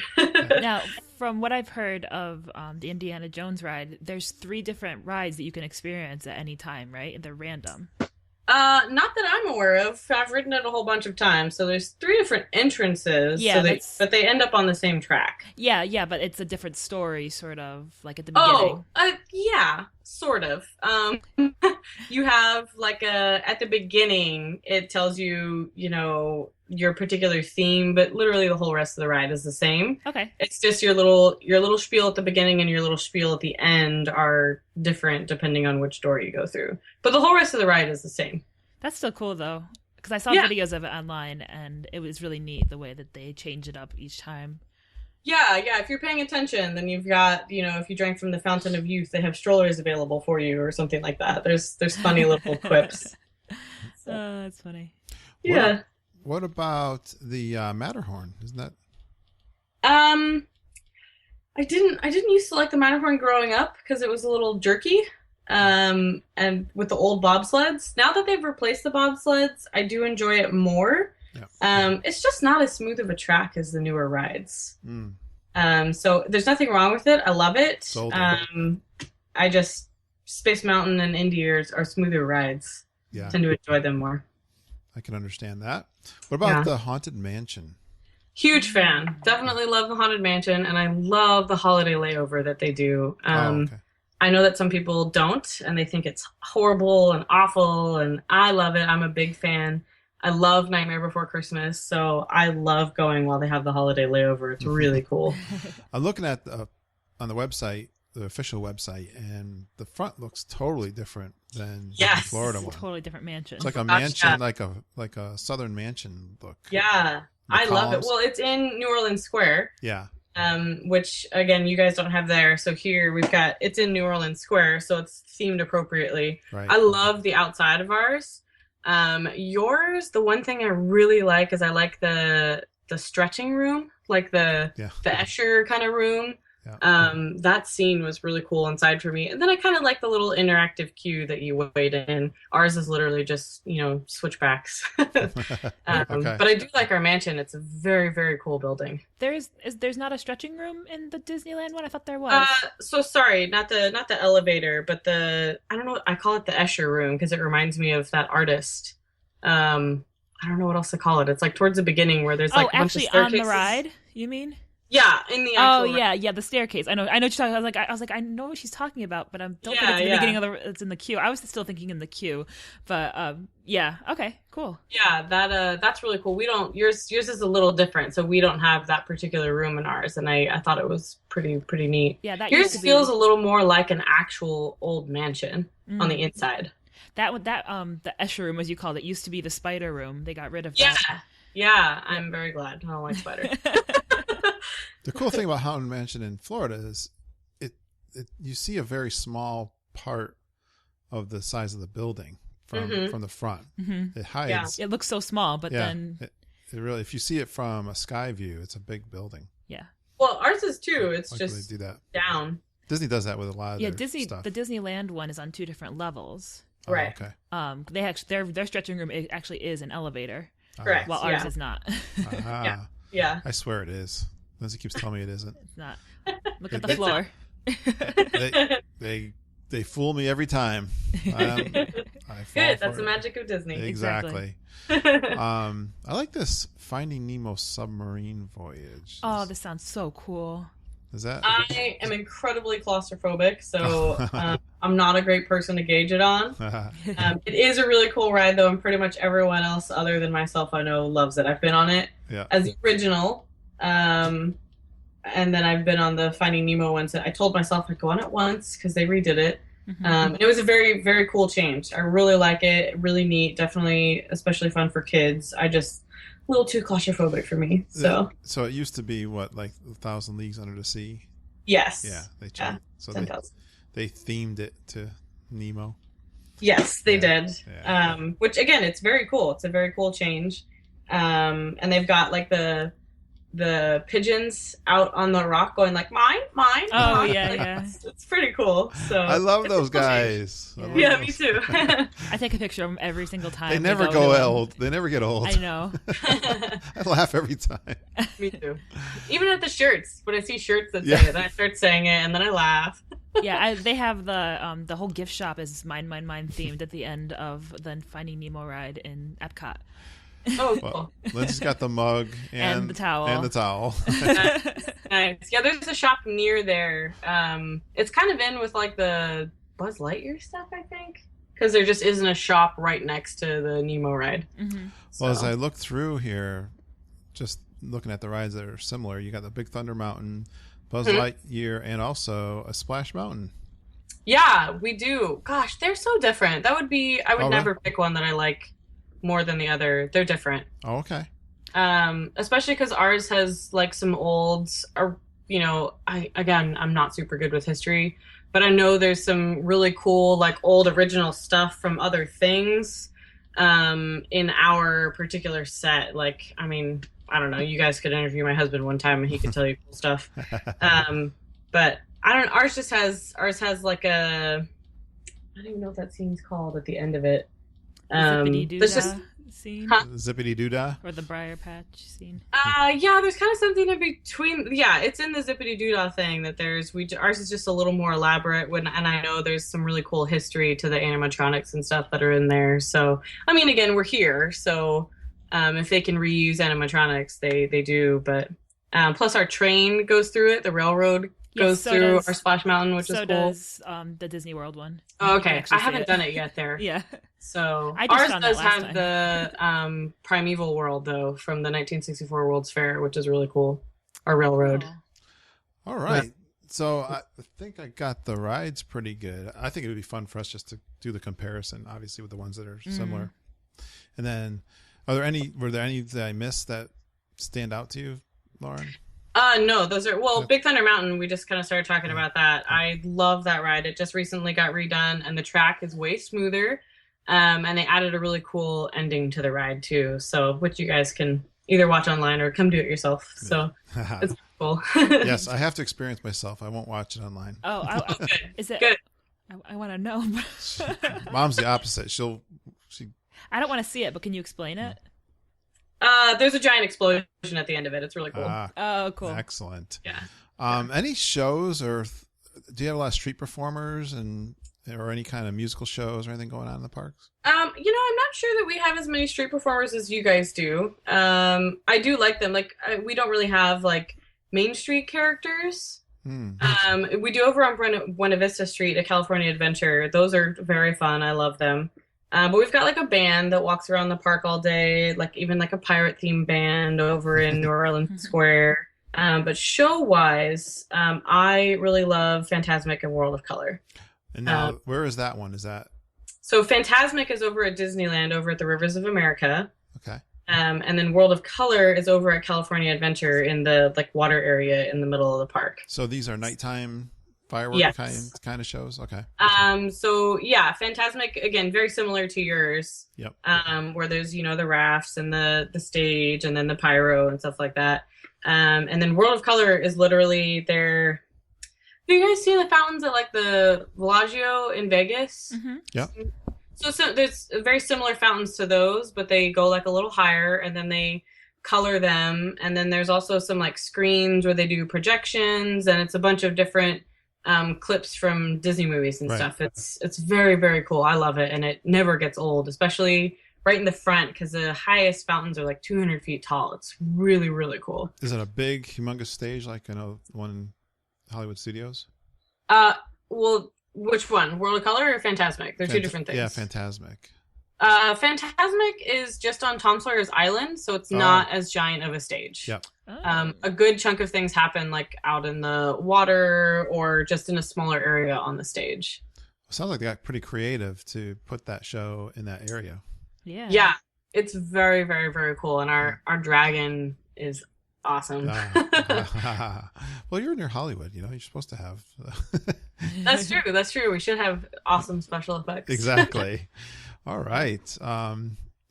Speaker 2: Now, from what I've heard of the Indiana Jones ride, there's 3 different rides that you can experience at any time, right? And they're random.
Speaker 3: Not that I'm aware of. I've ridden it a whole bunch of times. So there's 3 different entrances.
Speaker 2: Yeah,
Speaker 3: but they end up on the same track.
Speaker 2: Yeah, but it's a different story, sort of, like at the beginning.
Speaker 3: Yeah, sort of. You have like at the beginning, it tells you, your particular theme, but literally the whole rest of the ride is the same.
Speaker 2: Okay.
Speaker 3: It's just your little spiel at the beginning and your little spiel at the end are different depending on which door you go through. But the whole rest of the ride is the same.
Speaker 2: That's still cool, though, because I saw videos of it online, and it was really neat the way that they change it up each time.
Speaker 3: Yeah. If you're paying attention, then you've got, if you drank from the Fountain of Youth, they have strollers available for you or something like that. There's funny little quips.
Speaker 2: Oh, that's funny.
Speaker 3: Yeah.
Speaker 1: What about the Matterhorn? Isn't that?
Speaker 3: I didn't used to like the Matterhorn growing up because it was a little jerky. And with the old bobsleds. Now that they've replaced the bobsleds, I do enjoy it more. Yeah. It's just not as smooth of a track as the newer rides. So there's nothing wrong with it. I love it. Space Mountain and Indy are smoother rides.
Speaker 1: Yeah.
Speaker 3: I tend to enjoy them more.
Speaker 1: I can understand that. What about the Haunted Mansion?
Speaker 3: Huge fan. Definitely love the Haunted Mansion, and I love the holiday layover that they do.
Speaker 1: Okay.
Speaker 3: I know that some people don't, and they think it's horrible and awful, and I love it. I'm a big fan. I love Nightmare Before Christmas, so I love going while they have the holiday layover. It's really cool.
Speaker 1: I'm looking at on the website, the official website, and the front looks totally different than the Florida one.
Speaker 2: It's a totally different mansion.
Speaker 1: It's like a mansion, like a southern mansion look.
Speaker 3: Yeah, I love it. Well, it's in New Orleans Square.
Speaker 1: Yeah.
Speaker 3: Which again, you guys don't have there. So here it's in New Orleans Square, so it's themed appropriately. Right. I love the outside of ours. Yours, the one thing I really like is I like the stretching room, like the Escher kind of room. Yeah. That scene was really cool inside for me. And then I kind of like the little interactive queue that you wait in. Ours is literally just, switchbacks. But I do like our mansion. It's a very, very cool building.
Speaker 2: There's not a stretching room in the Disneyland one? I thought there was.
Speaker 3: So sorry, not the elevator, but I don't know, I call it the Escher room because it reminds me of that artist. I don't know what else to call it. It's like towards the beginning where there's like a bunch of staircases.
Speaker 2: On the ride, you mean?
Speaker 3: Yeah, in the actual
Speaker 2: yeah, the staircase. I know what you're talking about. I was like, I know what she's talking about, but I don't think it's in the beginning of it's in the queue. I was still thinking in the queue, but okay, cool.
Speaker 3: Yeah, that's really cool. We don't yours is a little different, so we don't have that particular room in ours, and I thought it was pretty neat.
Speaker 2: Yeah, that
Speaker 3: yours feels a little more like an actual old mansion on the inside.
Speaker 2: The Escher room, as you called it, used to be the spider room. They got rid of that.
Speaker 3: Yeah, I'm very glad. I don't like spiders.
Speaker 1: The cool thing about Haunted Mansion in Florida is you see a very small part of the size of the building from the front. Mm-hmm. It hides.
Speaker 2: Yeah. It looks so small, but then
Speaker 1: it really, if you see it from a sky view, it's a big building.
Speaker 2: Yeah.
Speaker 3: Well, ours is too. It's just
Speaker 1: they do that
Speaker 3: down.
Speaker 1: Disney does that with a lot of their stuff.
Speaker 2: The Disneyland one is on 2 different levels.
Speaker 3: Right.
Speaker 1: Okay.
Speaker 2: They actually their stretching room actually is an elevator.
Speaker 3: Correct.
Speaker 2: While ours is not.
Speaker 3: Yeah.
Speaker 1: I swear it is. Lindsay keeps telling me it isn't.
Speaker 2: It's not. Look at the floor.
Speaker 1: They fool me every time. I fall
Speaker 3: Good. That's
Speaker 1: for
Speaker 3: the magic of Disney.
Speaker 1: Exactly. I like this Finding Nemo submarine voyage.
Speaker 2: Oh, this sounds so cool.
Speaker 1: Is that?
Speaker 3: I am incredibly claustrophobic, so I'm not a great person to gauge it on. It is a really cool ride, though, and pretty much everyone else other than myself I know loves it. I've been on it as the original. and then I've been on the Finding Nemo ones. I told myself I'd go on it once because they redid it.
Speaker 2: Mm-hmm.
Speaker 3: And it was a very, very cool change. I really like it. Really neat. Definitely, especially fun for kids. I just a little too claustrophobic for me. So
Speaker 1: it used to be what, like 1,000 Leagues Under the Sea?
Speaker 3: yes.
Speaker 1: Yeah, they changed. So
Speaker 3: 10,000.
Speaker 1: they themed it to Nemo.
Speaker 3: Yes, they did.
Speaker 1: Yeah.
Speaker 3: Which again, it's very cool. It's a very cool change. And they've got like the pigeons out on the rock going like mine.
Speaker 2: Oh,
Speaker 3: mine.
Speaker 2: yeah,
Speaker 3: like,
Speaker 2: yeah.
Speaker 3: It's pretty cool. So
Speaker 1: I love those guys.
Speaker 2: Yeah.
Speaker 3: Yeah, me too.
Speaker 2: I take a picture of them every single time.
Speaker 1: They never
Speaker 2: go
Speaker 1: go
Speaker 2: to
Speaker 1: old. They never get old.
Speaker 2: I know.
Speaker 1: I laugh every time.
Speaker 3: Me too. Even at the shirts, when I see shirts that say
Speaker 1: Yeah.
Speaker 3: it, then I start saying it, and then I laugh.
Speaker 2: Yeah, they have the whole gift shop is mine themed at the end of the Finding Nemo ride in Epcot.
Speaker 3: Oh, cool.
Speaker 1: Well, Lindsay's got the mug
Speaker 2: And the towel.
Speaker 1: And the towel.
Speaker 3: Nice. Yeah, there's a shop near there. It's kind of in with like the Buzz Lightyear stuff, I think, because there just isn't a shop right next to the Nemo ride.
Speaker 2: Mm-hmm.
Speaker 1: Well, as I look through here, just looking at the rides that are similar, you got the Big Thunder Mountain, Buzz Lightyear, and also a Splash Mountain.
Speaker 3: Yeah, we do. Gosh, they're so different. I would never pick one that I like more than the other. They're different.
Speaker 1: Oh, okay.
Speaker 3: Especially because ours has like some old, or I'm not super good with history, but I know there's some really cool like old original stuff from other things in our particular set. Like, I mean, I don't know. You guys could interview my husband one time and he could tell you cool stuff. But I don't. Ours has like a. I don't even know what that scene's called at the end of it.
Speaker 2: Zippity-doo-dah scene?
Speaker 3: Huh?
Speaker 1: Zippity-doo-dah?
Speaker 2: Or the Briar Patch scene?
Speaker 3: Yeah, there's kind of something in between. Yeah, it's in the Zippity-doo-dah thing that ours is just a little more elaborate. And I know there's some really cool history to the animatronics and stuff that are in there. So, I mean, again, we're here. So, if they can reuse animatronics, they do. But plus our train goes through it. The railroad goes through our Splash Mountain, which is cool.
Speaker 2: So does the Disney World one.
Speaker 3: Oh, okay. I haven't done it yet there.
Speaker 2: Yeah.
Speaker 3: So
Speaker 2: I just
Speaker 3: ours
Speaker 2: found
Speaker 3: does
Speaker 2: that last
Speaker 3: have the Primeval World, though, from the 1964 World's Fair, which is really cool. Our railroad.
Speaker 2: Oh.
Speaker 1: All right. Yeah. So I think I got the rides pretty good. I think it would be fun for us just to do the comparison, obviously, with the ones that are similar. And then, were there any that I missed that stand out to you, Lauren?
Speaker 3: No, those are, Big Thunder Mountain, we just kind of started talking about that. I love that ride. It just recently got redone, and the track is way smoother. And they added a really cool ending to the ride, too. So, which you guys can either watch online or come do it yourself. So, it's cool.
Speaker 1: Yes, I have to experience myself. I won't watch it online.
Speaker 2: Oh, is it?
Speaker 3: Good.
Speaker 2: I want to know.
Speaker 1: Mom's the opposite.
Speaker 2: I don't want to see it, but can you explain it?
Speaker 3: There's a giant explosion at the end of it. It's really cool.
Speaker 2: Oh, cool.
Speaker 1: Excellent.
Speaker 3: Yeah.
Speaker 1: Any shows or do you have a lot of street performers or any kind of musical shows or anything going on in the parks?
Speaker 3: I'm not sure that we have as many street performers as you guys do. I do like them. Like, we don't really have like Main Street characters. We do over on Buena Vista Street, a California Adventure. Those are very fun. I love them. But we've got like a band that walks around the park all day, like even like a pirate themed band over in New Orleans Square. But show wise, I really love Fantasmic and World of Color.
Speaker 1: And now, where is that one? Is that?
Speaker 3: So Fantasmic is over at Disneyland, over at the Rivers of America.
Speaker 1: Okay.
Speaker 3: And then World of Color is over at California Adventure in the like water area in the middle of the park.
Speaker 1: So these are nighttime firework kind of shows? Okay.
Speaker 3: So yeah, Fantasmic, again, very similar to yours.
Speaker 1: Yep.
Speaker 3: Where there's, the rafts and the stage and then the pyro and stuff like that. And then World of Color is literally their... Have you guys seen the fountains at like the Bellagio in Vegas?
Speaker 2: Mm-hmm.
Speaker 1: Yep.
Speaker 3: So there's very similar fountains to those, but they go like a little higher and then they color them. And then there's also some like screens where they do projections, and it's a bunch of different clips from Disney movies and stuff. It's very, very cool. I love it, and it never gets old, especially right in the front because the highest fountains are like 200 feet tall. It's really, really cool.
Speaker 1: Is it a big, humongous stage like one in Hollywood Studios?
Speaker 3: Well, which one? World of Color or Fantasmic? They're two different things.
Speaker 1: Yeah, Fantasmic.
Speaker 3: Fantasmic is just on Tom Sawyer's Island, so it's not as giant of a stage.
Speaker 1: Yep.
Speaker 3: A good chunk of things happen like out in the water or just in a smaller area on the stage.
Speaker 1: Sounds like they got pretty creative to put that show in that area.
Speaker 2: Yeah.
Speaker 3: Yeah, it's very, very, very cool, and our dragon is awesome.
Speaker 1: Well, you're near Hollywood, you're supposed to have.
Speaker 3: That's true. That's true. We should have awesome special effects.
Speaker 1: Exactly. All right.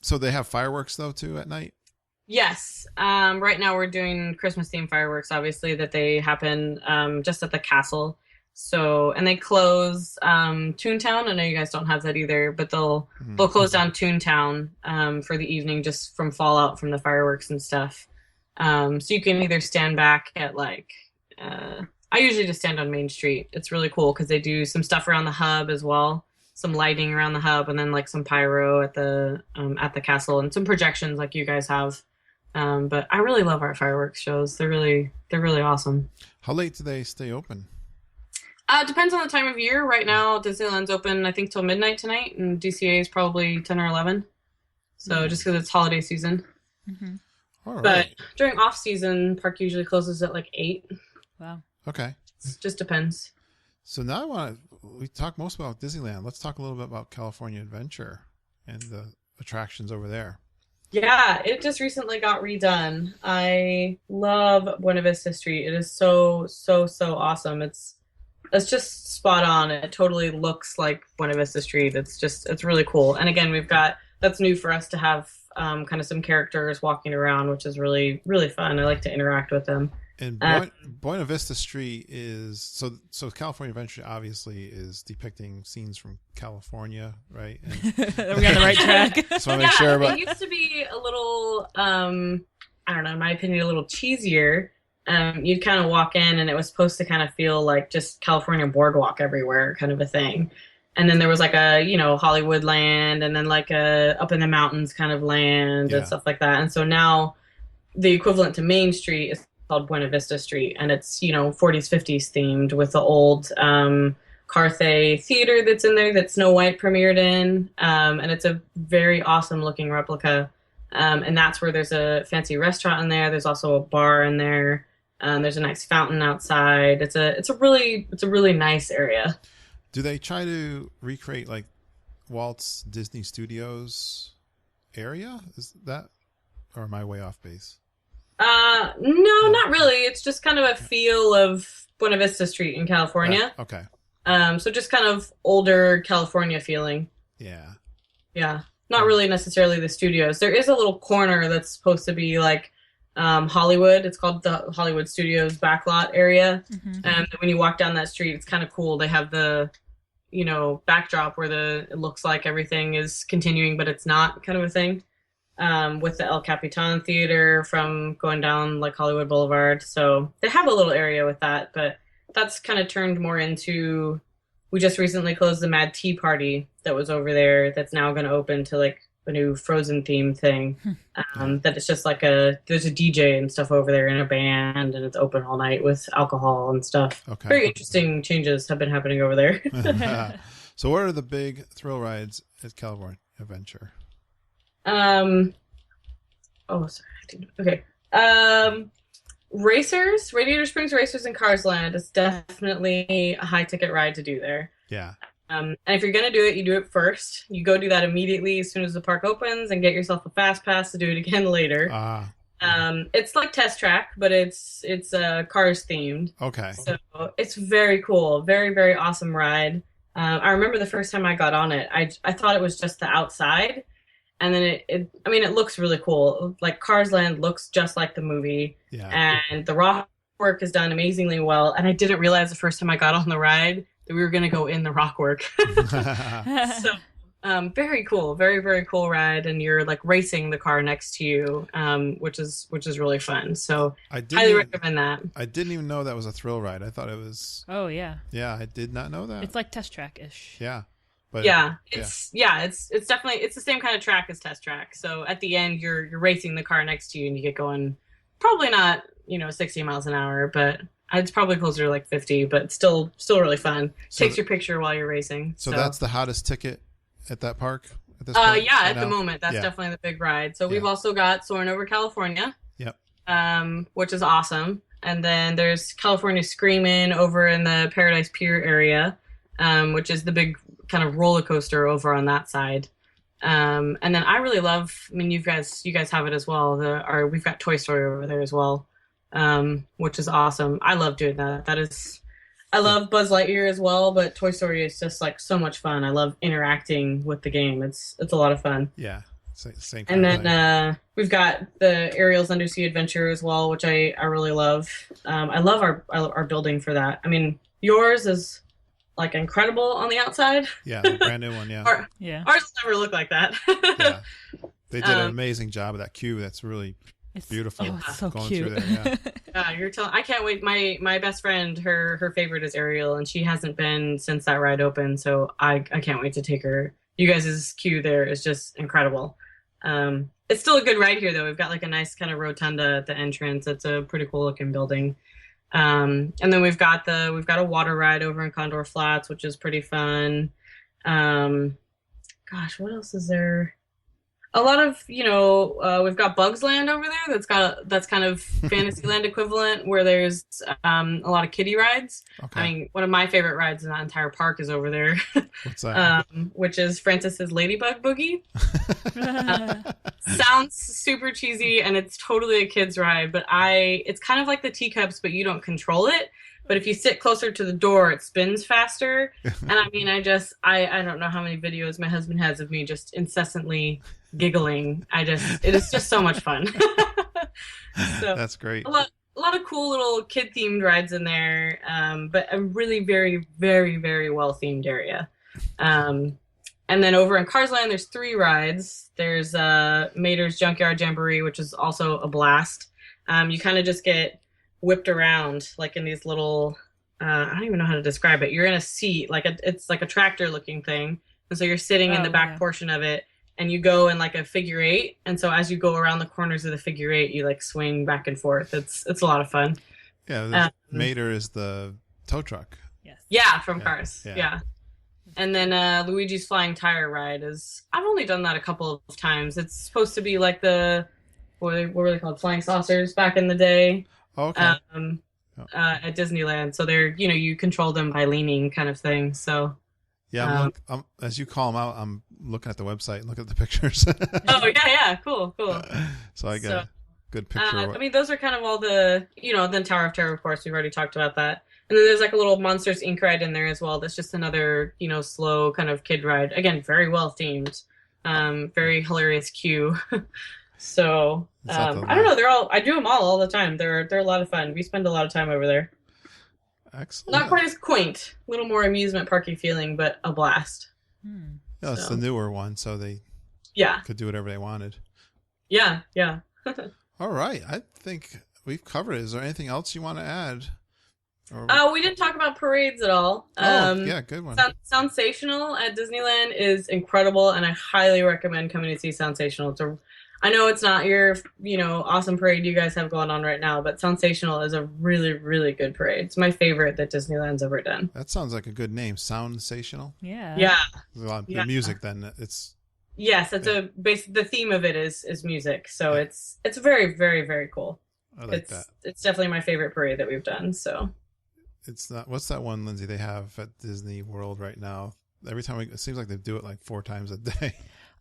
Speaker 1: So they have fireworks though too at night?
Speaker 3: Yes. Right now we're doing Christmas themed fireworks, obviously, that they happen just at the castle. So, and they close Toontown. I know you guys don't have that either, but they'll close down Toontown for the evening just from fallout from the fireworks and stuff. So you can either stand back at I usually just stand on Main Street. It's really cool because they do some stuff around the hub as well, some lighting around the hub, and then like some pyro at the castle and some projections like you guys have. But I really love our fireworks shows. They're really awesome.
Speaker 1: How late do they stay open?
Speaker 3: It depends on the time of year. Right now, Disneyland's open, I think, till midnight tonight, and DCA is probably 10 or 11. So just because it's holiday season.
Speaker 2: Mm-hmm.
Speaker 1: All right.
Speaker 3: But during off season, park usually closes at like 8.
Speaker 2: Wow.
Speaker 1: Okay.
Speaker 3: It just depends.
Speaker 1: So now we talk most about Disneyland. Let's talk a little bit about California Adventure and the attractions over there.
Speaker 3: Yeah, it just recently got redone. I love Buena Vista Street. It is so awesome. It's just spot on. It totally looks like Buena Vista Street. It's really cool. And again, that's new for us to have kind of some characters walking around, which is really, really fun. I like to interact with them.
Speaker 1: And Buena Vista Street is so California Adventure obviously is depicting scenes from California, right? And
Speaker 2: Are we on the right track?
Speaker 1: just want to make sure. But
Speaker 3: it used to be a little, I don't know, in my opinion, a little cheesier. You'd kind of walk in and it was supposed to kind of feel like just California boardwalk everywhere kind of a thing. And then there was like a, Hollywood land and then like a up in the mountains kind of land and stuff like that. And so now the equivalent to Main Street is called Buena Vista Street. And it's, 40s, 50s themed with the old Carthay theater that's in there that Snow White premiered in. And it's a very awesome looking replica. And that's where there's a fancy restaurant in there. There's also a bar in there. There's a nice fountain outside. It's a really nice area.
Speaker 1: Do they try to recreate like Walt's Disney Studios area? Is that, or am I way off base?
Speaker 3: No, not really. It's just kind of a feel of Buena Vista Street in California.
Speaker 1: Okay.
Speaker 3: So just kind of older California feeling.
Speaker 1: Yeah.
Speaker 3: Yeah. Not really necessarily the studios. There is a little corner that's supposed to be like Hollywood. It's called the Hollywood Studios backlot area.
Speaker 2: Mm-hmm.
Speaker 3: And when you walk down that street, it's kind of cool. They have the, backdrop where it looks like everything is continuing, but it's not, kind of a thing. With the El Capitan Theater from going down like Hollywood Boulevard. So they have a little area with that, but that's kind of turned more into, we just recently closed the Mad Tea Party that was over there that's now going to open to like a new Frozen theme thing. That it's just like there's a DJ and stuff over there and a band and it's open all night with alcohol and stuff. Okay. Very interesting changes have been happening over there.
Speaker 1: So what are the big thrill rides at California Adventure?
Speaker 3: Okay. Racers, Radiator Springs Racers and Cars Land is definitely a high ticket ride to do there.
Speaker 1: Yeah.
Speaker 3: And if you're going to do it, you do it first. You go do that immediately as soon as the park opens and get yourself a fast pass to do it again later. It's like Test Track, but it's cars themed.
Speaker 1: Okay.
Speaker 3: So it's very cool. Very, very awesome ride. I remember the first time I got on it, I thought it was just the outside. And then it looks really cool. Like Cars Land looks just like the movie. Yeah. And the rock work is done amazingly well. And I didn't realize the first time I got on the ride that we were going to go in the rock work. So very cool. Very, very cool ride. And you're like racing the car next to you, which is really fun. So I highly recommend that.
Speaker 1: I didn't even know that was a thrill ride. I thought it was.
Speaker 2: Oh, yeah.
Speaker 1: Yeah, I did not know that.
Speaker 2: It's like Test Track-ish.
Speaker 1: Yeah.
Speaker 3: But it's definitely, it's the same kind of track as Test Track. So at the end, you're racing the car next to you and you get going, probably not 60 miles an hour, but it's probably closer to like 50, but still really fun. Takes your picture while you're racing.
Speaker 1: So that's the hottest ticket at that park at this point?
Speaker 3: Yeah,
Speaker 1: right
Speaker 3: at the
Speaker 1: now?
Speaker 3: moment, that's
Speaker 1: Yeah.
Speaker 3: definitely the big ride. So we've
Speaker 1: Yeah.
Speaker 3: also got Soarin' Over California,
Speaker 1: Yep.
Speaker 3: which is awesome. And then there's California Screamin' over in the Paradise Pier area, which is the big kind of roller coaster over on that side. And then I really love. I mean, you guys have it as well. We've got Toy Story over there as well, which is awesome. I love doing that. I love Buzz Lightyear as well, but Toy Story is just like so much fun. I love interacting with the game. It's a lot of fun.
Speaker 1: Yeah. Same
Speaker 3: And
Speaker 1: kind of
Speaker 3: then we've got the Ariel's Undersea Adventure as well, which I really love. I love our building for that. I mean, yours is like incredible on the outside.
Speaker 1: Yeah, the brand new one. Yeah.
Speaker 3: Ours will never look like that.
Speaker 1: Yeah. They did an amazing job of that cube. That's really beautiful.
Speaker 2: Oh, it's so
Speaker 1: going
Speaker 2: cute.
Speaker 1: through there. Yeah.
Speaker 3: Yeah, you're telling. I can't wait. My best friend, her favorite is Ariel, and she hasn't been since that ride opened. So I can't wait to take her. You guys' queue there is just incredible. It's still a good ride here, though. We've got like a nice kind of rotunda at the entrance. It's a pretty cool looking building. And then we've got a water ride over in Condor Flats, which is pretty fun. Gosh, what else is there? A lot of, we've got Bugs Land over there. That's kind of Fantasyland equivalent, where there's a lot of kiddie rides.
Speaker 1: Okay.
Speaker 3: I mean, one of my favorite rides in that entire park is over there.
Speaker 1: What's that?
Speaker 3: Which is Francis's Ladybug Boogie. Sounds super cheesy, and it's totally a kid's ride, but it's kind of like the teacups, but you don't control it. But if you sit closer to the door, it spins faster. And I mean, I don't know how many videos my husband has of me just incessantly giggling. It is just so much fun. So
Speaker 1: That's great.
Speaker 3: A lot of cool little kid themed rides in there, but a really very, very, very well themed area. And then over in Cars Land, there's 3 rides. There's Mater's Junkyard Jamboree, which is also a blast. You kind of just get whipped around like in these little I don't even know how to describe it. You're in a seat, it's like a tractor looking thing, and so you're sitting in the back portion of it, and you go in like a figure 8, and so as you go around the corners of the figure 8, you like swing back and forth. It's a lot of fun.
Speaker 1: Yeah, Mater is the tow truck.
Speaker 2: Yes.
Speaker 3: Yeah, from Cars.
Speaker 1: Yeah.
Speaker 3: Yeah. And then Luigi's Flying Tire Ride I've only done that a couple of times. It's supposed to be like what were they called? Flying Saucers back in the day.
Speaker 1: Oh, okay.
Speaker 3: At Disneyland. So they're, you control them by leaning kind of thing. So.
Speaker 1: Yeah, I'm, as you call them out, I'm looking at the website and looking at the pictures.
Speaker 3: Oh, yeah. Cool.
Speaker 1: So I get a good picture.
Speaker 3: I mean, those are kind of all the, then Tower of Terror, of course, we've already talked about that. And then there's like a little Monsters Inc. ride in there as well. That's just another, slow kind of kid ride. Again, very well themed. Very hilarious queue. So, I don't know. I do them all the time. They're a lot of fun. We spend a lot of time over there.
Speaker 1: Excellent.
Speaker 3: Not quite as quaint. A little more amusement parky feeling, but a blast.
Speaker 1: Yeah, it's the newer one, so they could do whatever they wanted.
Speaker 3: Yeah.
Speaker 1: All right. I think we've covered it. Is there anything else you want to add?
Speaker 3: We didn't talk about parades at all.
Speaker 1: Yeah, good one.
Speaker 3: Soundsational at Disneyland is incredible, and I highly recommend coming to see Soundsational. I know it's not your, awesome parade you guys have going on right now, but Soundsational is a really, really good parade. It's my favorite that Disneyland's ever done.
Speaker 1: That sounds like a good name, Soundsational.
Speaker 2: Yeah.
Speaker 3: Yeah.
Speaker 1: The music, then it's.
Speaker 3: Yes, it's the theme of it is music, so it's very, very, very cool.
Speaker 1: I like that.
Speaker 3: It's definitely my favorite parade that we've done. So.
Speaker 1: It's not. What's that one, Lindsay? They have at Disney World right now. Every time it seems like they do it like 4 times a day.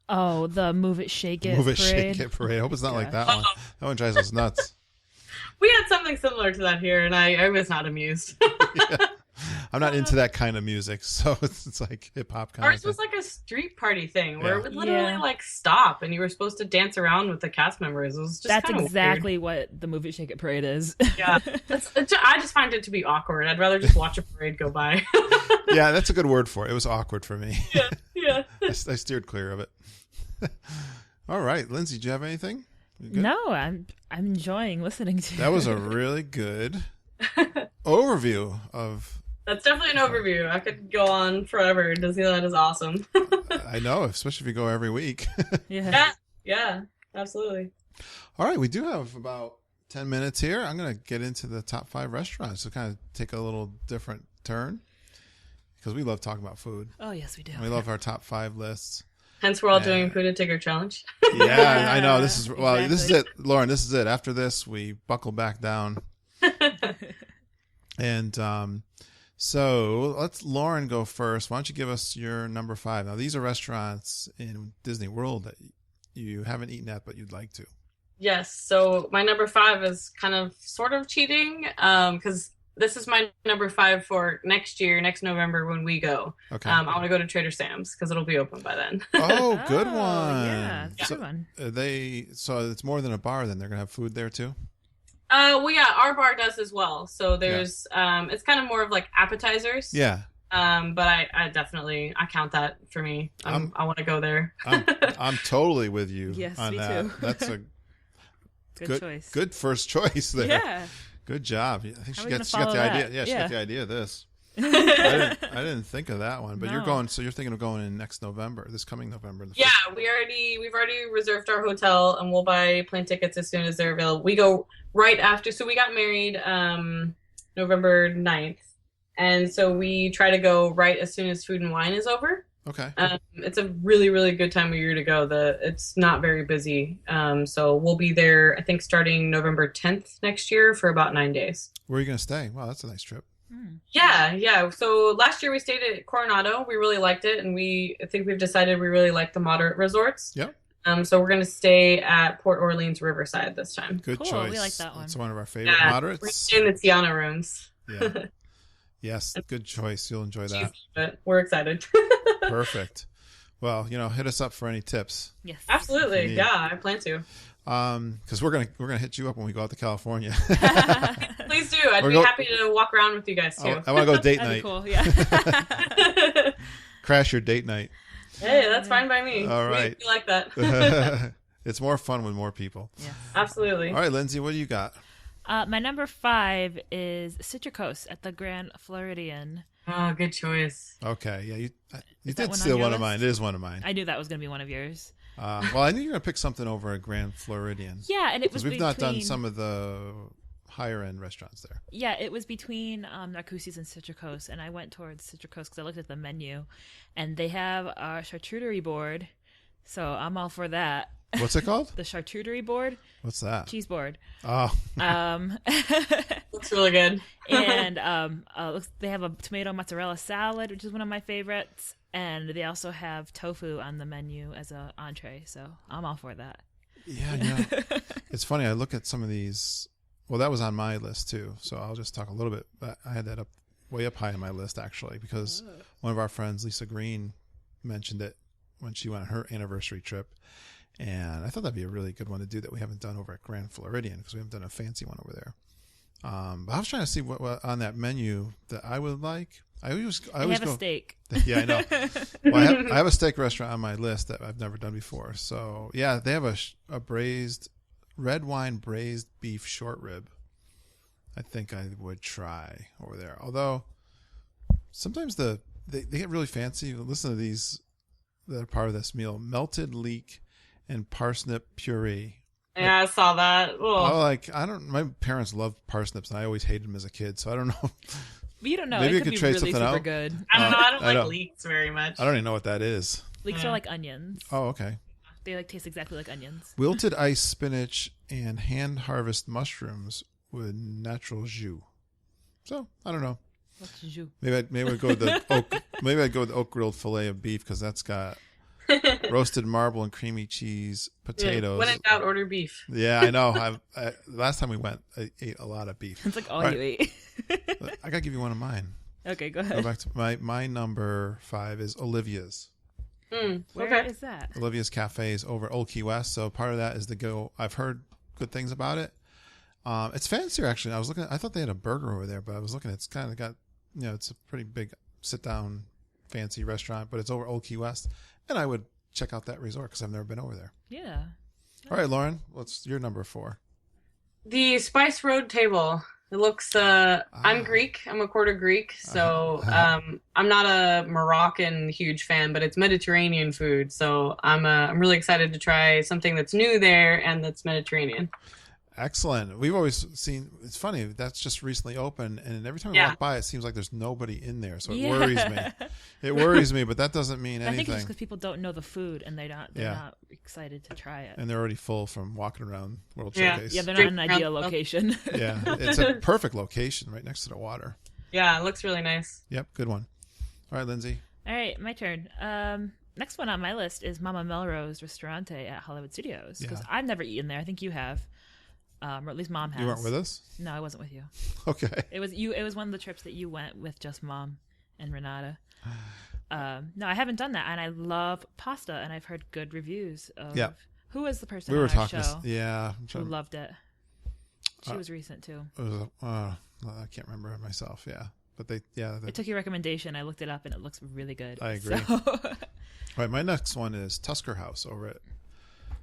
Speaker 2: Oh, the Move It, Shake It parade.
Speaker 1: Shake It parade. I hope it's not like that one. That one drives us nuts.
Speaker 3: We had something similar to that here, and I was not amused.
Speaker 1: Yeah. I'm not into that kind of music, so it's like hip hop kind
Speaker 3: Ours
Speaker 1: of thing.
Speaker 3: was like a street party thing where it would literally
Speaker 2: Yeah.
Speaker 3: like stop, and you were supposed to dance around with the cast members. It was just
Speaker 2: That's
Speaker 3: kinda
Speaker 2: exactly what the Move It, Shake It parade is.
Speaker 3: weird. Yeah, I just find it to be awkward. I'd rather just watch a parade go by.
Speaker 1: Yeah, that's a good word for it. It was awkward for me.
Speaker 3: Yeah.
Speaker 1: I steered clear of it. All right, Lindsay, do you have anything? You good?
Speaker 2: No, I'm enjoying listening to
Speaker 1: That was a really good overview of.
Speaker 3: That's definitely an overview. I could go on forever. Disneyland is awesome.
Speaker 1: I know, especially if you go every week.
Speaker 3: Yeah, absolutely.
Speaker 1: All right, we do have about 10 minutes here. I'm going to get into the top 5 restaurants to kind of take a little different turn because we love talking about food.
Speaker 2: Oh, yes, we do.
Speaker 1: We love our top 5 lists.
Speaker 3: Hence, we're all doing food and ticker challenge.
Speaker 1: Yeah, I know. This is
Speaker 2: Exactly.
Speaker 1: This is it, Lauren. This is it. After this, we buckle back down. And so let's Lauren go first. Why don't you give us your number 5? Now, these are restaurants in Disney World that you haven't eaten at, but you'd like to.
Speaker 3: Yes. So my number 5 is kind of sort of cheating because this is my number 5 for next November when we go.
Speaker 1: Okay.
Speaker 3: I want to go to Trader Sam's because it'll be open by then.
Speaker 1: Oh, good one.
Speaker 2: Yeah, that's a good one.
Speaker 1: So it's more than a bar. Then they're gonna have food there too.
Speaker 3: Well, yeah, our bar does as well. So there's, it's kind of more of like appetizers.
Speaker 1: Yeah.
Speaker 3: But I definitely count that for me. I want to go there.
Speaker 1: I'm totally with you.
Speaker 2: Yes,
Speaker 1: on
Speaker 2: me
Speaker 1: that.
Speaker 2: too.
Speaker 1: That's a
Speaker 2: Good choice.
Speaker 1: Good first choice there.
Speaker 2: Yeah.
Speaker 1: Good job. I think
Speaker 2: How
Speaker 1: she
Speaker 2: are we
Speaker 1: got
Speaker 2: gonna
Speaker 1: the
Speaker 2: follow
Speaker 1: idea.
Speaker 2: that?
Speaker 1: Yeah, she
Speaker 2: Yeah.
Speaker 1: got the idea of this. I didn't think of that one. But
Speaker 2: No.
Speaker 1: you're going. So you're thinking of going in next November, this coming November.
Speaker 3: Yeah, we've already reserved our hotel, and we'll buy plane tickets as soon as they're available. We go right after. So we got married November 9th, and so we try to go right as soon as Food and Wine is over.
Speaker 1: Okay.
Speaker 3: It's a really, really good time of year to go. It's not very busy. So we'll be there, I think, starting November 10th next year for about 9 days.
Speaker 1: Where are you going to stay? Wow, that's a nice trip.
Speaker 3: Yeah. So last year we stayed at Coronado. We really liked it, and I think we've decided we really like the moderate resorts.
Speaker 1: Yep.
Speaker 3: So we're going to stay at Port Orleans Riverside this time.
Speaker 1: Good
Speaker 2: Cool,
Speaker 1: choice.
Speaker 2: we like that one.
Speaker 1: It's one of our favorite
Speaker 3: Yeah,
Speaker 1: moderates.
Speaker 3: we're staying in the Tiana rooms.
Speaker 1: Yeah. Yes, good choice. You'll enjoy that.
Speaker 3: But we're excited.
Speaker 1: Perfect. Well, hit us up for any tips.
Speaker 2: Yes.
Speaker 3: Absolutely.
Speaker 1: Neat.
Speaker 3: Yeah, I plan to.
Speaker 1: Because we're gonna hit you up when we go out to California.
Speaker 3: Please do. I'd be happy to walk around with you guys too.
Speaker 1: I want to go date
Speaker 2: That'd
Speaker 1: night.
Speaker 2: be cool. Yeah.
Speaker 1: Crash your date night.
Speaker 3: Hey, that's fine by me.
Speaker 1: All right.
Speaker 3: We like that.
Speaker 1: It's more fun with more people.
Speaker 2: Yes.
Speaker 3: Absolutely.
Speaker 1: All right, Lindsay, what do you got?
Speaker 2: My number 5 is Citricos at the Grand Floridian.
Speaker 3: Oh, good choice.
Speaker 1: Okay, yeah, you
Speaker 2: that
Speaker 1: did
Speaker 2: one
Speaker 1: steal
Speaker 2: on your
Speaker 1: one of
Speaker 2: list?
Speaker 1: mine. It is one of mine.
Speaker 2: I knew that was going to be one of yours.
Speaker 1: Well, I knew you were gonna pick something over at Grand Floridian.
Speaker 2: Yeah, and it was
Speaker 1: Because we've not done
Speaker 2: between-
Speaker 1: some of the higher end restaurants there.
Speaker 2: Yeah, it was between Narcoossee's and Citricos, and I went towards Citricos because I looked at the menu, and they have a charcuterie board, so I'm all for that.
Speaker 1: What's it called?
Speaker 2: The charcuterie board,
Speaker 1: What's that?
Speaker 2: cheese board.
Speaker 1: Oh,
Speaker 3: Looks really good.
Speaker 2: And they have a tomato mozzarella salad, which is one of my favorites, and they also have tofu on the menu as an entree, so I'm all for that.
Speaker 1: yeah. It's funny. I look at some of these. Well, that was on my list too, so I'll just talk a little bit. I had that way up high on my list actually, because one of our friends, Lisa Green, mentioned it when she went on her anniversary trip. And I thought that'd be a really good one to do that we haven't done over at Grand Floridian, because we haven't done a fancy one over there. But I was trying to see what on that menu that I would like. I always
Speaker 2: have
Speaker 1: go
Speaker 2: a steak.
Speaker 1: Yeah, I know. Well, I have a steak restaurant on my list that I've never done before. So yeah, they have a braised red wine braised beef short rib. I think I would try over there. Although sometimes they get really fancy. Listen to these that are part of this meal: melted leek and parsnip puree.
Speaker 3: Yeah, I saw that. Ugh.
Speaker 1: My parents loved parsnips, and I always hated them as a kid. So I don't know.
Speaker 2: But you don't know.
Speaker 1: Maybe
Speaker 2: it
Speaker 1: you
Speaker 2: could
Speaker 1: could
Speaker 2: be
Speaker 1: trade
Speaker 2: really
Speaker 1: something
Speaker 2: super
Speaker 1: out.
Speaker 2: good.
Speaker 3: I don't know. I don't
Speaker 1: I
Speaker 3: like
Speaker 1: know.
Speaker 3: leeks very much.
Speaker 1: I don't even know what that is.
Speaker 2: Leeks are like onions.
Speaker 1: Oh, okay.
Speaker 2: They taste exactly like onions.
Speaker 1: Wilted ice spinach and hand harvest mushrooms with natural jus. So I don't know.
Speaker 2: What's jus?
Speaker 1: Maybe I'd go with the oak. Maybe I'd go with the oak grilled fillet of beef, because that's got roasted marble and creamy cheese, potatoes.
Speaker 3: When in doubt, order beef.
Speaker 1: Yeah, I know. Last time we went, I ate a lot of beef.
Speaker 2: It's like all
Speaker 1: Right.
Speaker 2: you eat.
Speaker 1: I gotta give you one of mine.
Speaker 2: Okay, go
Speaker 1: Go
Speaker 2: ahead.
Speaker 1: back to my number 5 is Olivia's.
Speaker 2: Where is that?
Speaker 1: Olivia's Cafe is over at Old Key West, so part of that is to go. I've heard good things about it. It's fancier actually. I thought they had a burger over there, but I was looking. It's kind of got, it's a pretty big sit down, fancy restaurant, but it's over Old Key West, and I would check out that resort because I've never been over there.
Speaker 2: Yeah.
Speaker 1: All right, Lauren, what's your number 4?
Speaker 3: The Spice Road table. It looks. I'm Greek. I'm a quarter Greek, so I'm not a Moroccan huge fan, but it's Mediterranean food. So I'm really excited to try something that's new there and that's Mediterranean.
Speaker 1: Excellent. We've always seen, it's funny, that's just recently opened, and every time we walk by, it seems like there's nobody in there, so it worries me. It worries me, but that doesn't mean anything.
Speaker 2: I think it's because people don't know the food, and they're not excited to try it.
Speaker 1: And they're already full from walking around World Showcase.
Speaker 2: Yeah, they're not in an ideal location.
Speaker 1: Yeah, it's a perfect location right next to the water.
Speaker 3: Yeah, it looks really nice.
Speaker 1: Yep, good one. All right, Lindsay.
Speaker 2: All right, my turn. Next one on my list is Mama Melrose Ristorante at Hollywood Studios, because I've never eaten there. I think you have. Or at least Mom has.
Speaker 1: You weren't with us?
Speaker 2: No, I wasn't with you.
Speaker 1: Okay.
Speaker 2: It was one of the trips that you went with just Mom and Renata. No, I haven't done that, and I love pasta, and I've heard good reviews of.
Speaker 1: Yeah.
Speaker 2: Who was the person
Speaker 1: we were
Speaker 2: on our
Speaker 1: talking
Speaker 2: show who loved it? She was recent too.
Speaker 1: It was I can't remember myself. Yeah, but I
Speaker 2: took your recommendation. I looked it up, and it looks really good.
Speaker 1: I agree.
Speaker 2: So.
Speaker 1: All right, my next one is Tusker House over at.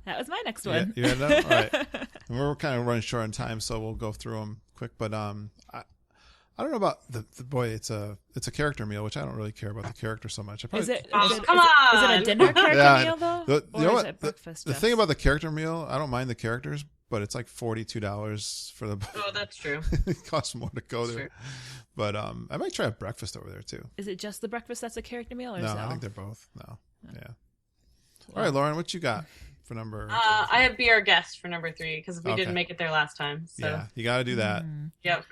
Speaker 2: That was my next one.
Speaker 1: You had that? All right. And we're kind of running short on time, so we'll go through them quick. But I don't know about the boy. It's a character meal, which I don't really care about the character so much.
Speaker 2: Is it
Speaker 3: on!
Speaker 2: Is it a dinner character meal though?
Speaker 1: You know
Speaker 2: or
Speaker 1: what?
Speaker 2: Is it breakfast?
Speaker 1: The thing about the character meal, I don't mind the characters, but it's like $42 for the.
Speaker 3: Oh, that's true.
Speaker 1: It costs more to go there.
Speaker 3: True.
Speaker 1: But I might try a breakfast over there too.
Speaker 2: Is it just the breakfast that's a character meal, or
Speaker 1: No,
Speaker 2: is it
Speaker 1: I
Speaker 2: all?
Speaker 1: think they're both. No, yeah. All right, Lauren, what you got for number?
Speaker 3: I have Be Our Guest for number 3 because we didn't make it there last time. So.
Speaker 1: Yeah, you got to do that.
Speaker 3: Yep.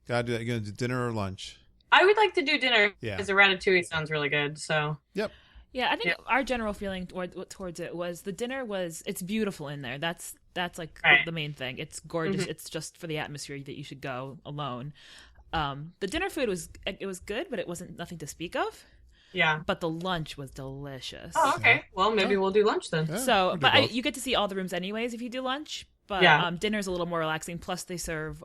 Speaker 1: Got to do that. You're gonna do dinner or lunch?
Speaker 3: I would like to do dinner
Speaker 1: Yeah.
Speaker 3: because the ratatouille sounds really good. So.
Speaker 1: Yep.
Speaker 2: Yeah, I think our general feeling towards it was the dinner it's beautiful in there. That's like the main thing. It's gorgeous. Mm-hmm. It's just for the atmosphere that you should go alone. The dinner food was good, but it wasn't nothing to speak of.
Speaker 3: Yeah.
Speaker 2: But the lunch was delicious.
Speaker 3: Oh, okay. Well, maybe we'll do lunch then.
Speaker 1: Yeah,
Speaker 2: you get to see all the rooms anyways if you do lunch. But dinner's a little more relaxing. Plus, they serve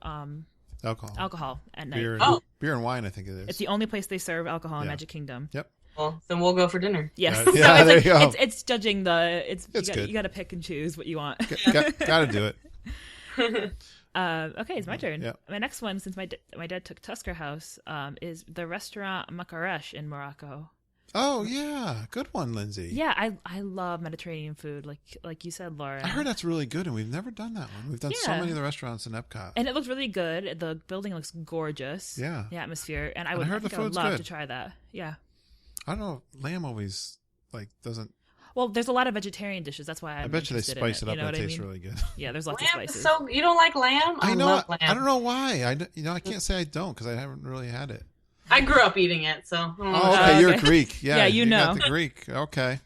Speaker 2: alcohol at night.
Speaker 1: Beer and wine, I think it is.
Speaker 2: It's the only place they serve alcohol in Magic Kingdom.
Speaker 1: Yep.
Speaker 3: Well, then we'll go for dinner.
Speaker 2: Yes.
Speaker 1: Yeah, there you go.
Speaker 2: It's judging
Speaker 1: good.
Speaker 2: You got to pick and choose what you want.
Speaker 1: Got to do it.
Speaker 2: Okay, it's my turn.
Speaker 1: Yep.
Speaker 2: My next one, since my dad took Tusker House, is the restaurant Makaresh in Morocco.
Speaker 1: Oh yeah, good one, Lindsay.
Speaker 2: Yeah, I love Mediterranean food, like you said, Laura.
Speaker 1: I heard that's really good, and we've never done that one. We've done so many of the restaurants in Epcot,
Speaker 2: and it looks really good. The building looks gorgeous.
Speaker 1: Yeah,
Speaker 2: the atmosphere, and I
Speaker 1: would
Speaker 2: love to try that. Yeah,
Speaker 1: I don't know. Lamb always doesn't.
Speaker 2: Well, there's a lot of vegetarian dishes. That's why I
Speaker 1: bet you they spice it up.
Speaker 2: You know
Speaker 1: and it tastes
Speaker 2: I mean?
Speaker 1: really good.
Speaker 2: Yeah, there's lots
Speaker 3: lamb
Speaker 2: of spices.
Speaker 3: So you don't like lamb?
Speaker 1: I know.
Speaker 3: Love lamb.
Speaker 1: I don't know why. I can't say I don't because I haven't really had it.
Speaker 3: I grew up eating it, so.
Speaker 1: Oh, okay. You're Greek. Yeah,
Speaker 2: yeah,
Speaker 1: you
Speaker 2: know.
Speaker 1: Got the Greek. Okay.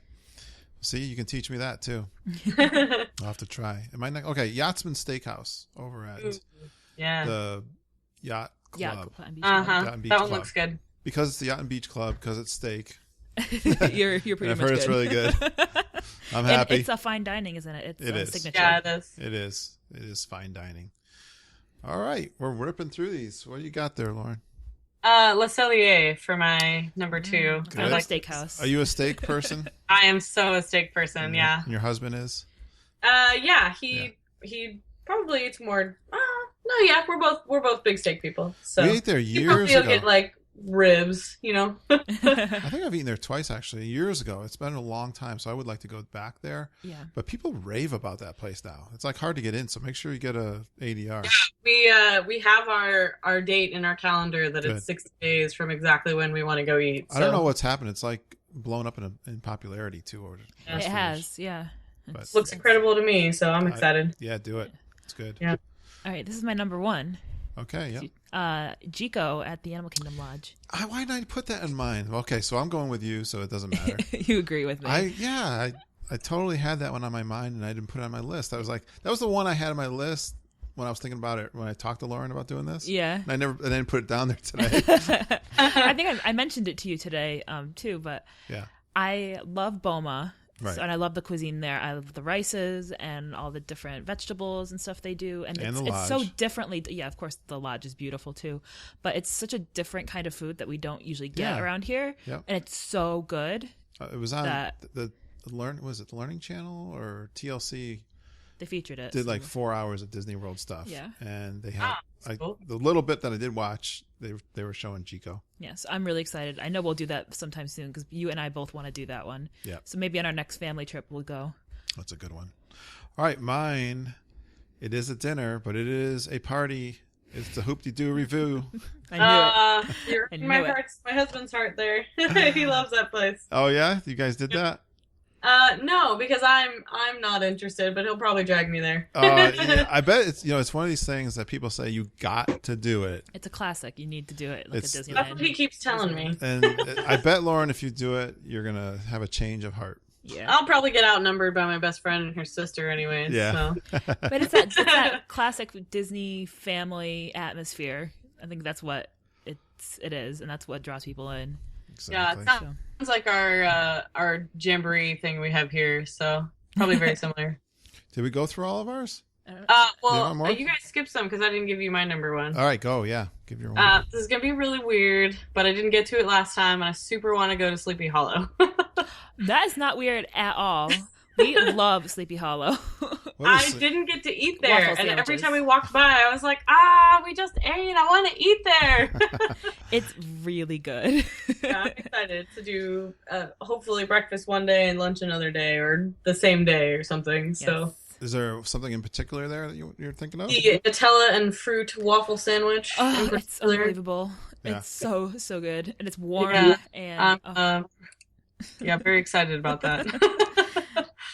Speaker 1: See, you can teach me that too. I'll have to try. Am I next? Okay, Yachtsman Steakhouse over at the Yacht Club.
Speaker 3: That one looks good.
Speaker 1: Because it's the Yacht and Beach Club, because it's steak.
Speaker 2: you're pretty much
Speaker 1: I've heard
Speaker 2: good.
Speaker 1: it's really good. I'm happy.
Speaker 2: And it's a fine dining, isn't it? It's
Speaker 1: it is.
Speaker 2: Signature.
Speaker 3: Yeah, it is.
Speaker 1: It is. It is fine dining. All right, we're ripping through these. What do you got there, Lauren?
Speaker 3: Le Cellier for my number 2.
Speaker 2: I love steakhouse.
Speaker 1: Are you a steak person?
Speaker 3: I am so a steak person. Yeah.
Speaker 1: And your husband is?
Speaker 3: Yeah. He probably eats more. No, yeah, we're both big steak people. So
Speaker 1: we ate there years ago.
Speaker 3: Get like ribs, you know.
Speaker 1: I think I've eaten there twice actually, years ago. It's been a long time, so I would like to go back there.
Speaker 2: Yeah.
Speaker 1: But people rave about that place now. It's like hard to get in, so make sure you get a ADR.
Speaker 3: Yeah, we have our date in our calendar that it's 60 days from exactly when we want to go eat. So.
Speaker 1: I don't know what's happened. It's like blown up in popularity too.
Speaker 2: It has, yeah.
Speaker 1: But
Speaker 3: looks incredible to me, so I'm excited.
Speaker 1: Yeah, do it. It's good.
Speaker 3: Yeah.
Speaker 2: All right, this is my number 1.
Speaker 1: Okay, yeah.
Speaker 2: Geeko at the Animal Kingdom Lodge.
Speaker 1: Why did I put that in mind? Okay, so I'm going with you, so it doesn't matter.
Speaker 2: You agree with me?
Speaker 1: I totally had that one on my mind, and I didn't put it on my list. I was like, that was the one I had on my list when I was thinking about it when I talked to Lauren about doing this.
Speaker 2: Yeah.
Speaker 1: And I didn't put it down there today.
Speaker 2: I think I mentioned it to you today, too. But
Speaker 1: yeah,
Speaker 2: I love Boma.
Speaker 1: Right.
Speaker 2: And I love the cuisine there. I love the rices and all the different vegetables and stuff they do. And it's so differently. Yeah, of course, the lodge is beautiful too. But it's such a different kind of food that we don't usually get around here.
Speaker 1: Yep.
Speaker 2: And it's so good.
Speaker 1: It was on the Learning Channel or TLC?
Speaker 2: They featured it.
Speaker 1: Did like 4 hours of Disney World stuff.
Speaker 2: Yeah.
Speaker 1: And they had
Speaker 3: cool.
Speaker 1: the little bit that I did watch, they were showing Geeko.
Speaker 2: Yes, I'm really excited. I know we'll do that sometime soon because you and I both want to do that one.
Speaker 1: Yeah.
Speaker 2: So maybe on our next family trip we'll go.
Speaker 1: That's a good one. All right, mine It is a dinner, but it is a party. It's the Hoop-de-Doo review.
Speaker 2: I knew it.
Speaker 3: You're
Speaker 2: I knew
Speaker 3: my
Speaker 2: it.
Speaker 3: heart's my husband's heart there. He loves that place.
Speaker 1: Oh yeah, you guys did that.
Speaker 3: No, because I'm not interested, but he'll probably drag me there.
Speaker 1: Yeah, I bet it's one of these things that people say you got to do it.
Speaker 2: It's a classic. You need to do it like
Speaker 1: It's-
Speaker 2: a Disneyland.
Speaker 3: That's what he keeps telling me.
Speaker 1: And I bet, Lauren, if you do it, you're gonna have a change of heart.
Speaker 2: Yeah.
Speaker 3: I'll probably get outnumbered by my best friend and her sister anyways.
Speaker 1: Yeah.
Speaker 3: So.
Speaker 2: But it's that classic Disney family atmosphere. I think that's what it is, and that's what draws people in.
Speaker 1: Exactly.
Speaker 3: Yeah, sounds like our jamboree thing we have here, so probably very similar.
Speaker 1: Did we go through all of ours?
Speaker 3: Well,
Speaker 1: more?
Speaker 3: you guys skipped some because I didn't give you my number one.
Speaker 1: All right, go. Yeah, give your one.
Speaker 3: This is gonna be really weird, but I didn't get to it last time, and I super want to go to Sleepy Hollow.
Speaker 2: That is not weird at all. We love Sleepy Hollow.
Speaker 3: I didn't get to eat there,
Speaker 2: Waffle
Speaker 3: and every
Speaker 2: sandwiches.
Speaker 3: time we walked by, I was like, we just ate. I want to eat there.
Speaker 2: It's really good.
Speaker 3: Yeah, I'm excited to do hopefully breakfast one day and lunch another day, or the same day or something. So.
Speaker 1: Is there something in particular there that you're thinking of?
Speaker 3: The Nutella and fruit waffle sandwich.
Speaker 2: Oh,
Speaker 3: in
Speaker 2: it's
Speaker 3: particular.
Speaker 2: unbelievable.
Speaker 1: Yeah.
Speaker 2: It's so good, and it's warm.
Speaker 3: Yeah.
Speaker 2: And
Speaker 3: Yeah, very excited about that.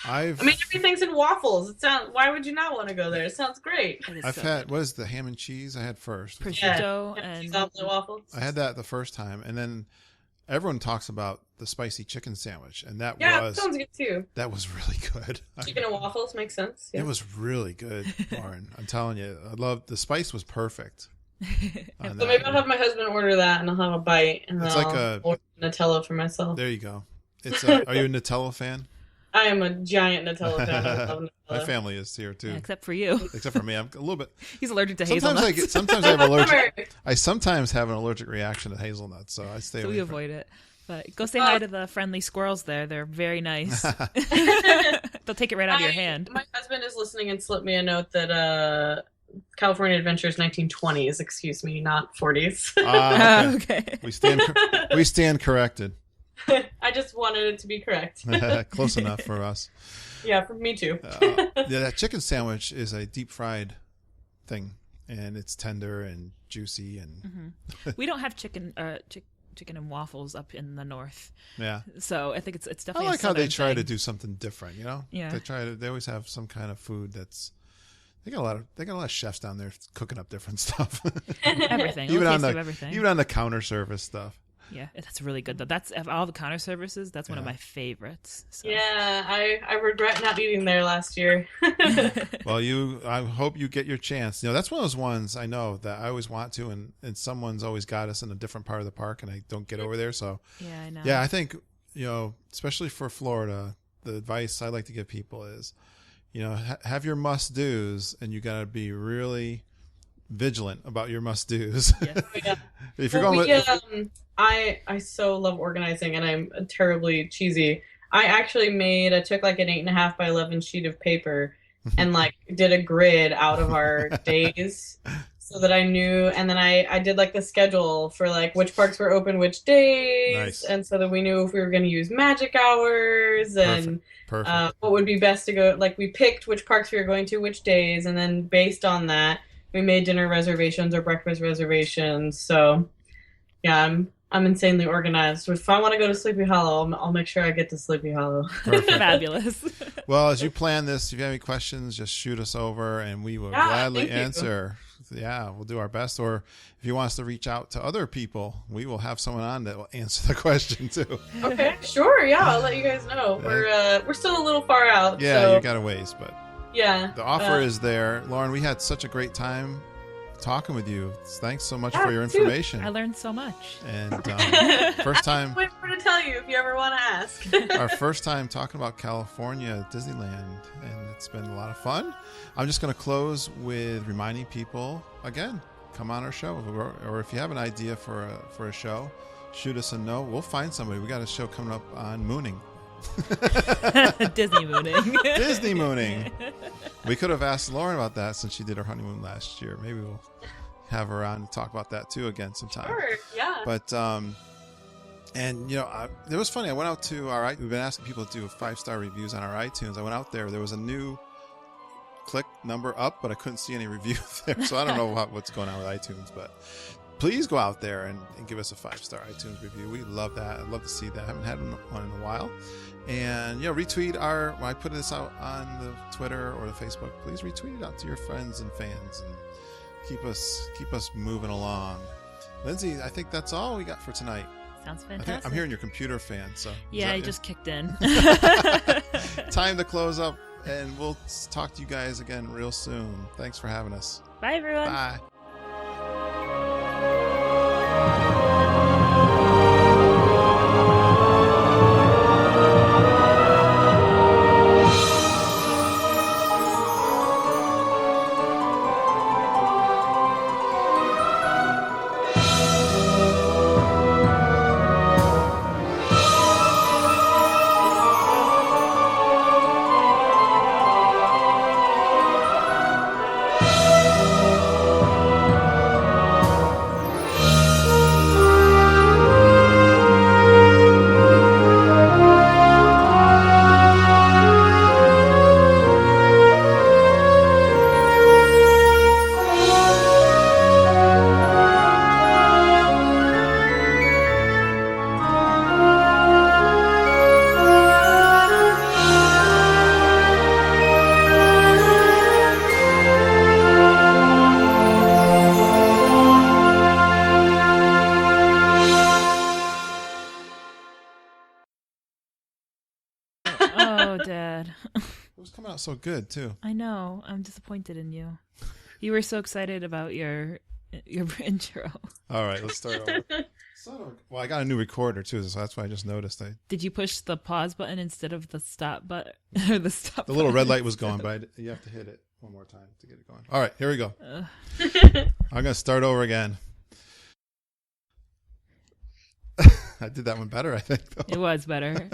Speaker 1: I've
Speaker 3: I mean, everything's in waffles. It sounds. Why would you not want to go there? It sounds great.
Speaker 2: it is
Speaker 1: I've
Speaker 2: so
Speaker 1: had
Speaker 2: good.
Speaker 1: what is the ham and cheese I had first?
Speaker 2: prosciutto
Speaker 3: Yeah,
Speaker 2: and
Speaker 3: cheese omelet waffles.
Speaker 1: I had that the first time, and then everyone talks about the spicy chicken sandwich, and that
Speaker 3: Yeah,
Speaker 1: was
Speaker 3: that sounds good too.
Speaker 1: really good.
Speaker 3: Chicken and waffles makes sense. Yeah.
Speaker 1: It was really good, Lauren. I'm telling you, I love the spice was perfect. on
Speaker 3: So
Speaker 1: that
Speaker 3: maybe I'll
Speaker 1: one.
Speaker 3: have my husband order that, and I'll have a bite, and
Speaker 1: It's
Speaker 3: then
Speaker 1: like
Speaker 3: I'll
Speaker 1: a-
Speaker 3: order Nutella for myself.
Speaker 1: There you go. It's are you a Nutella fan?
Speaker 3: I am a giant Nutella fan. I love
Speaker 1: My
Speaker 3: Nutella.
Speaker 1: family is here too,
Speaker 2: Yeah, except for you.
Speaker 1: except for me. I'm a little bit.
Speaker 2: He's allergic to
Speaker 1: Sometimes
Speaker 2: hazelnuts.
Speaker 1: sometimes I have allergic. I sometimes have an allergic reaction to hazelnuts, so I stay
Speaker 2: So
Speaker 1: away
Speaker 2: we
Speaker 1: from
Speaker 2: avoid it. But go say hi to the friendly squirrels there. They're very nice. They'll take it right out of your hand.
Speaker 3: My husband is listening and slipped me a note that California Adventures 1920s, excuse me, not 40s.
Speaker 2: Okay.
Speaker 1: We stand corrected.
Speaker 3: I just wanted it to be correct.
Speaker 1: Close enough for us.
Speaker 3: Yeah, for me too.
Speaker 1: Yeah, that chicken sandwich is a deep fried thing, and it's tender and juicy, and
Speaker 2: We don't have chicken and waffles up in the north,
Speaker 1: yeah.
Speaker 2: so I think it's
Speaker 1: I
Speaker 2: definitely.
Speaker 1: like
Speaker 2: a
Speaker 1: how they
Speaker 2: southern
Speaker 1: try to
Speaker 2: thing.
Speaker 1: do something different. You know,
Speaker 2: Yeah.
Speaker 1: They always have some kind of food that's. They got a lot of chefs down there cooking up different stuff.
Speaker 2: Everything.
Speaker 1: even on
Speaker 2: Taste
Speaker 1: the
Speaker 2: of everything.
Speaker 1: even on the counter service stuff.
Speaker 2: Yeah, that's really good though. That's of all the counter services. That's one of
Speaker 1: Yeah.
Speaker 2: my favorites. So.
Speaker 3: Yeah, I regret not eating there last year.
Speaker 1: Well, I hope you get your chance. You know, that's one of those ones I know that I always want to, and someone's always got us in a different part of the park, and I don't get over there. So,
Speaker 2: Yeah, I know.
Speaker 1: yeah, I think, especially for Florida, the advice I like to give people is, have your must-dos, and you got to be really vigilant about your must-dos.
Speaker 2: Yeah.
Speaker 3: Yeah.
Speaker 1: If you're
Speaker 3: Well,
Speaker 1: going
Speaker 3: I so love organizing, and I'm terribly cheesy. I took like an 8.5 by 11 sheet of paper and like did a grid out of our days so that I knew, and then I did like the schedule for like which parks were open which days,
Speaker 1: Nice.
Speaker 3: and so that we knew if we were going to use magic hours and
Speaker 1: perfect.
Speaker 3: what would be best to go. Like we picked which parks we were going to which days, and then based on that, we made dinner reservations or breakfast reservations. So yeah, I'm insanely organized. If I want to go to Sleepy Hollow, I'll make sure I get to Sleepy Hollow.
Speaker 1: Perfect.
Speaker 2: Fabulous.
Speaker 1: Well, as you plan this, if you have any questions, just shoot us over, and we will gladly
Speaker 3: thank you.
Speaker 1: answer. Yeah, we'll do our best. Or if you want us to reach out to other people, we will have someone on that will answer the question too.
Speaker 3: Okay, sure. Yeah, I'll let you guys know. We're still a little far out.
Speaker 1: Yeah,
Speaker 3: so,
Speaker 1: you got a ways, but
Speaker 3: yeah.
Speaker 1: the offer is there. Lauren, we had such a great time talking with you. Thanks so much for your
Speaker 3: too.
Speaker 1: information.
Speaker 2: I learned so much.
Speaker 1: And first time,
Speaker 3: Wait for to tell you if you ever want to ask.
Speaker 1: our first time talking about California, Disneyland, and it's been a lot of fun. I'm just going to close with reminding people again, come on our show, or if you have an idea for a show, shoot us a note. We'll find somebody. We got a show coming up on mooning.
Speaker 2: Disney mooning.
Speaker 1: Disney mooning. We could have asked Lauren about that since she did her honeymoon last year. Maybe we'll have her on to talk about that too again sometime.
Speaker 3: Sure, yeah.
Speaker 1: But and it was funny. I went out to we've been asking people to do 5-star reviews on our iTunes. I went out there. There was a new click number up, but I couldn't see any reviews there. So I don't know what's going on with iTunes, but please go out there and give us a 5-star iTunes review. We love that. I'd love to see that. I haven't had one in a while. And retweet when I put this out on the Twitter or the Facebook, please retweet it out to your friends and fans and keep us moving along. Lindsay, I think that's all we got for tonight.
Speaker 2: Sounds fantastic.
Speaker 1: I'm hearing your computer fan, so
Speaker 2: yeah, he just kicked in.
Speaker 1: Time to close up, and we'll talk to you guys again real soon. Thanks for having us.
Speaker 2: Bye, everyone.
Speaker 1: Bye. So good too.
Speaker 2: I know. I'm disappointed in you. You were so excited about your intro.
Speaker 1: All right, let's start over. Well, I got a new recorder too, so that's why I just noticed.
Speaker 2: Did you push the pause button instead of the stop button? Or the stop.
Speaker 1: The little red light was going, but you have to hit it one more time to get it going. All right, here we go. I'm gonna start over again. I did that one better, I think. Though.
Speaker 2: It was better.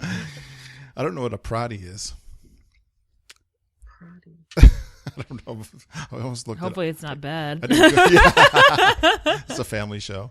Speaker 1: I don't know what a proddy is. I don't know. I almost looked.
Speaker 2: Hopefully, it's not bad.
Speaker 1: Yeah. It's a family show.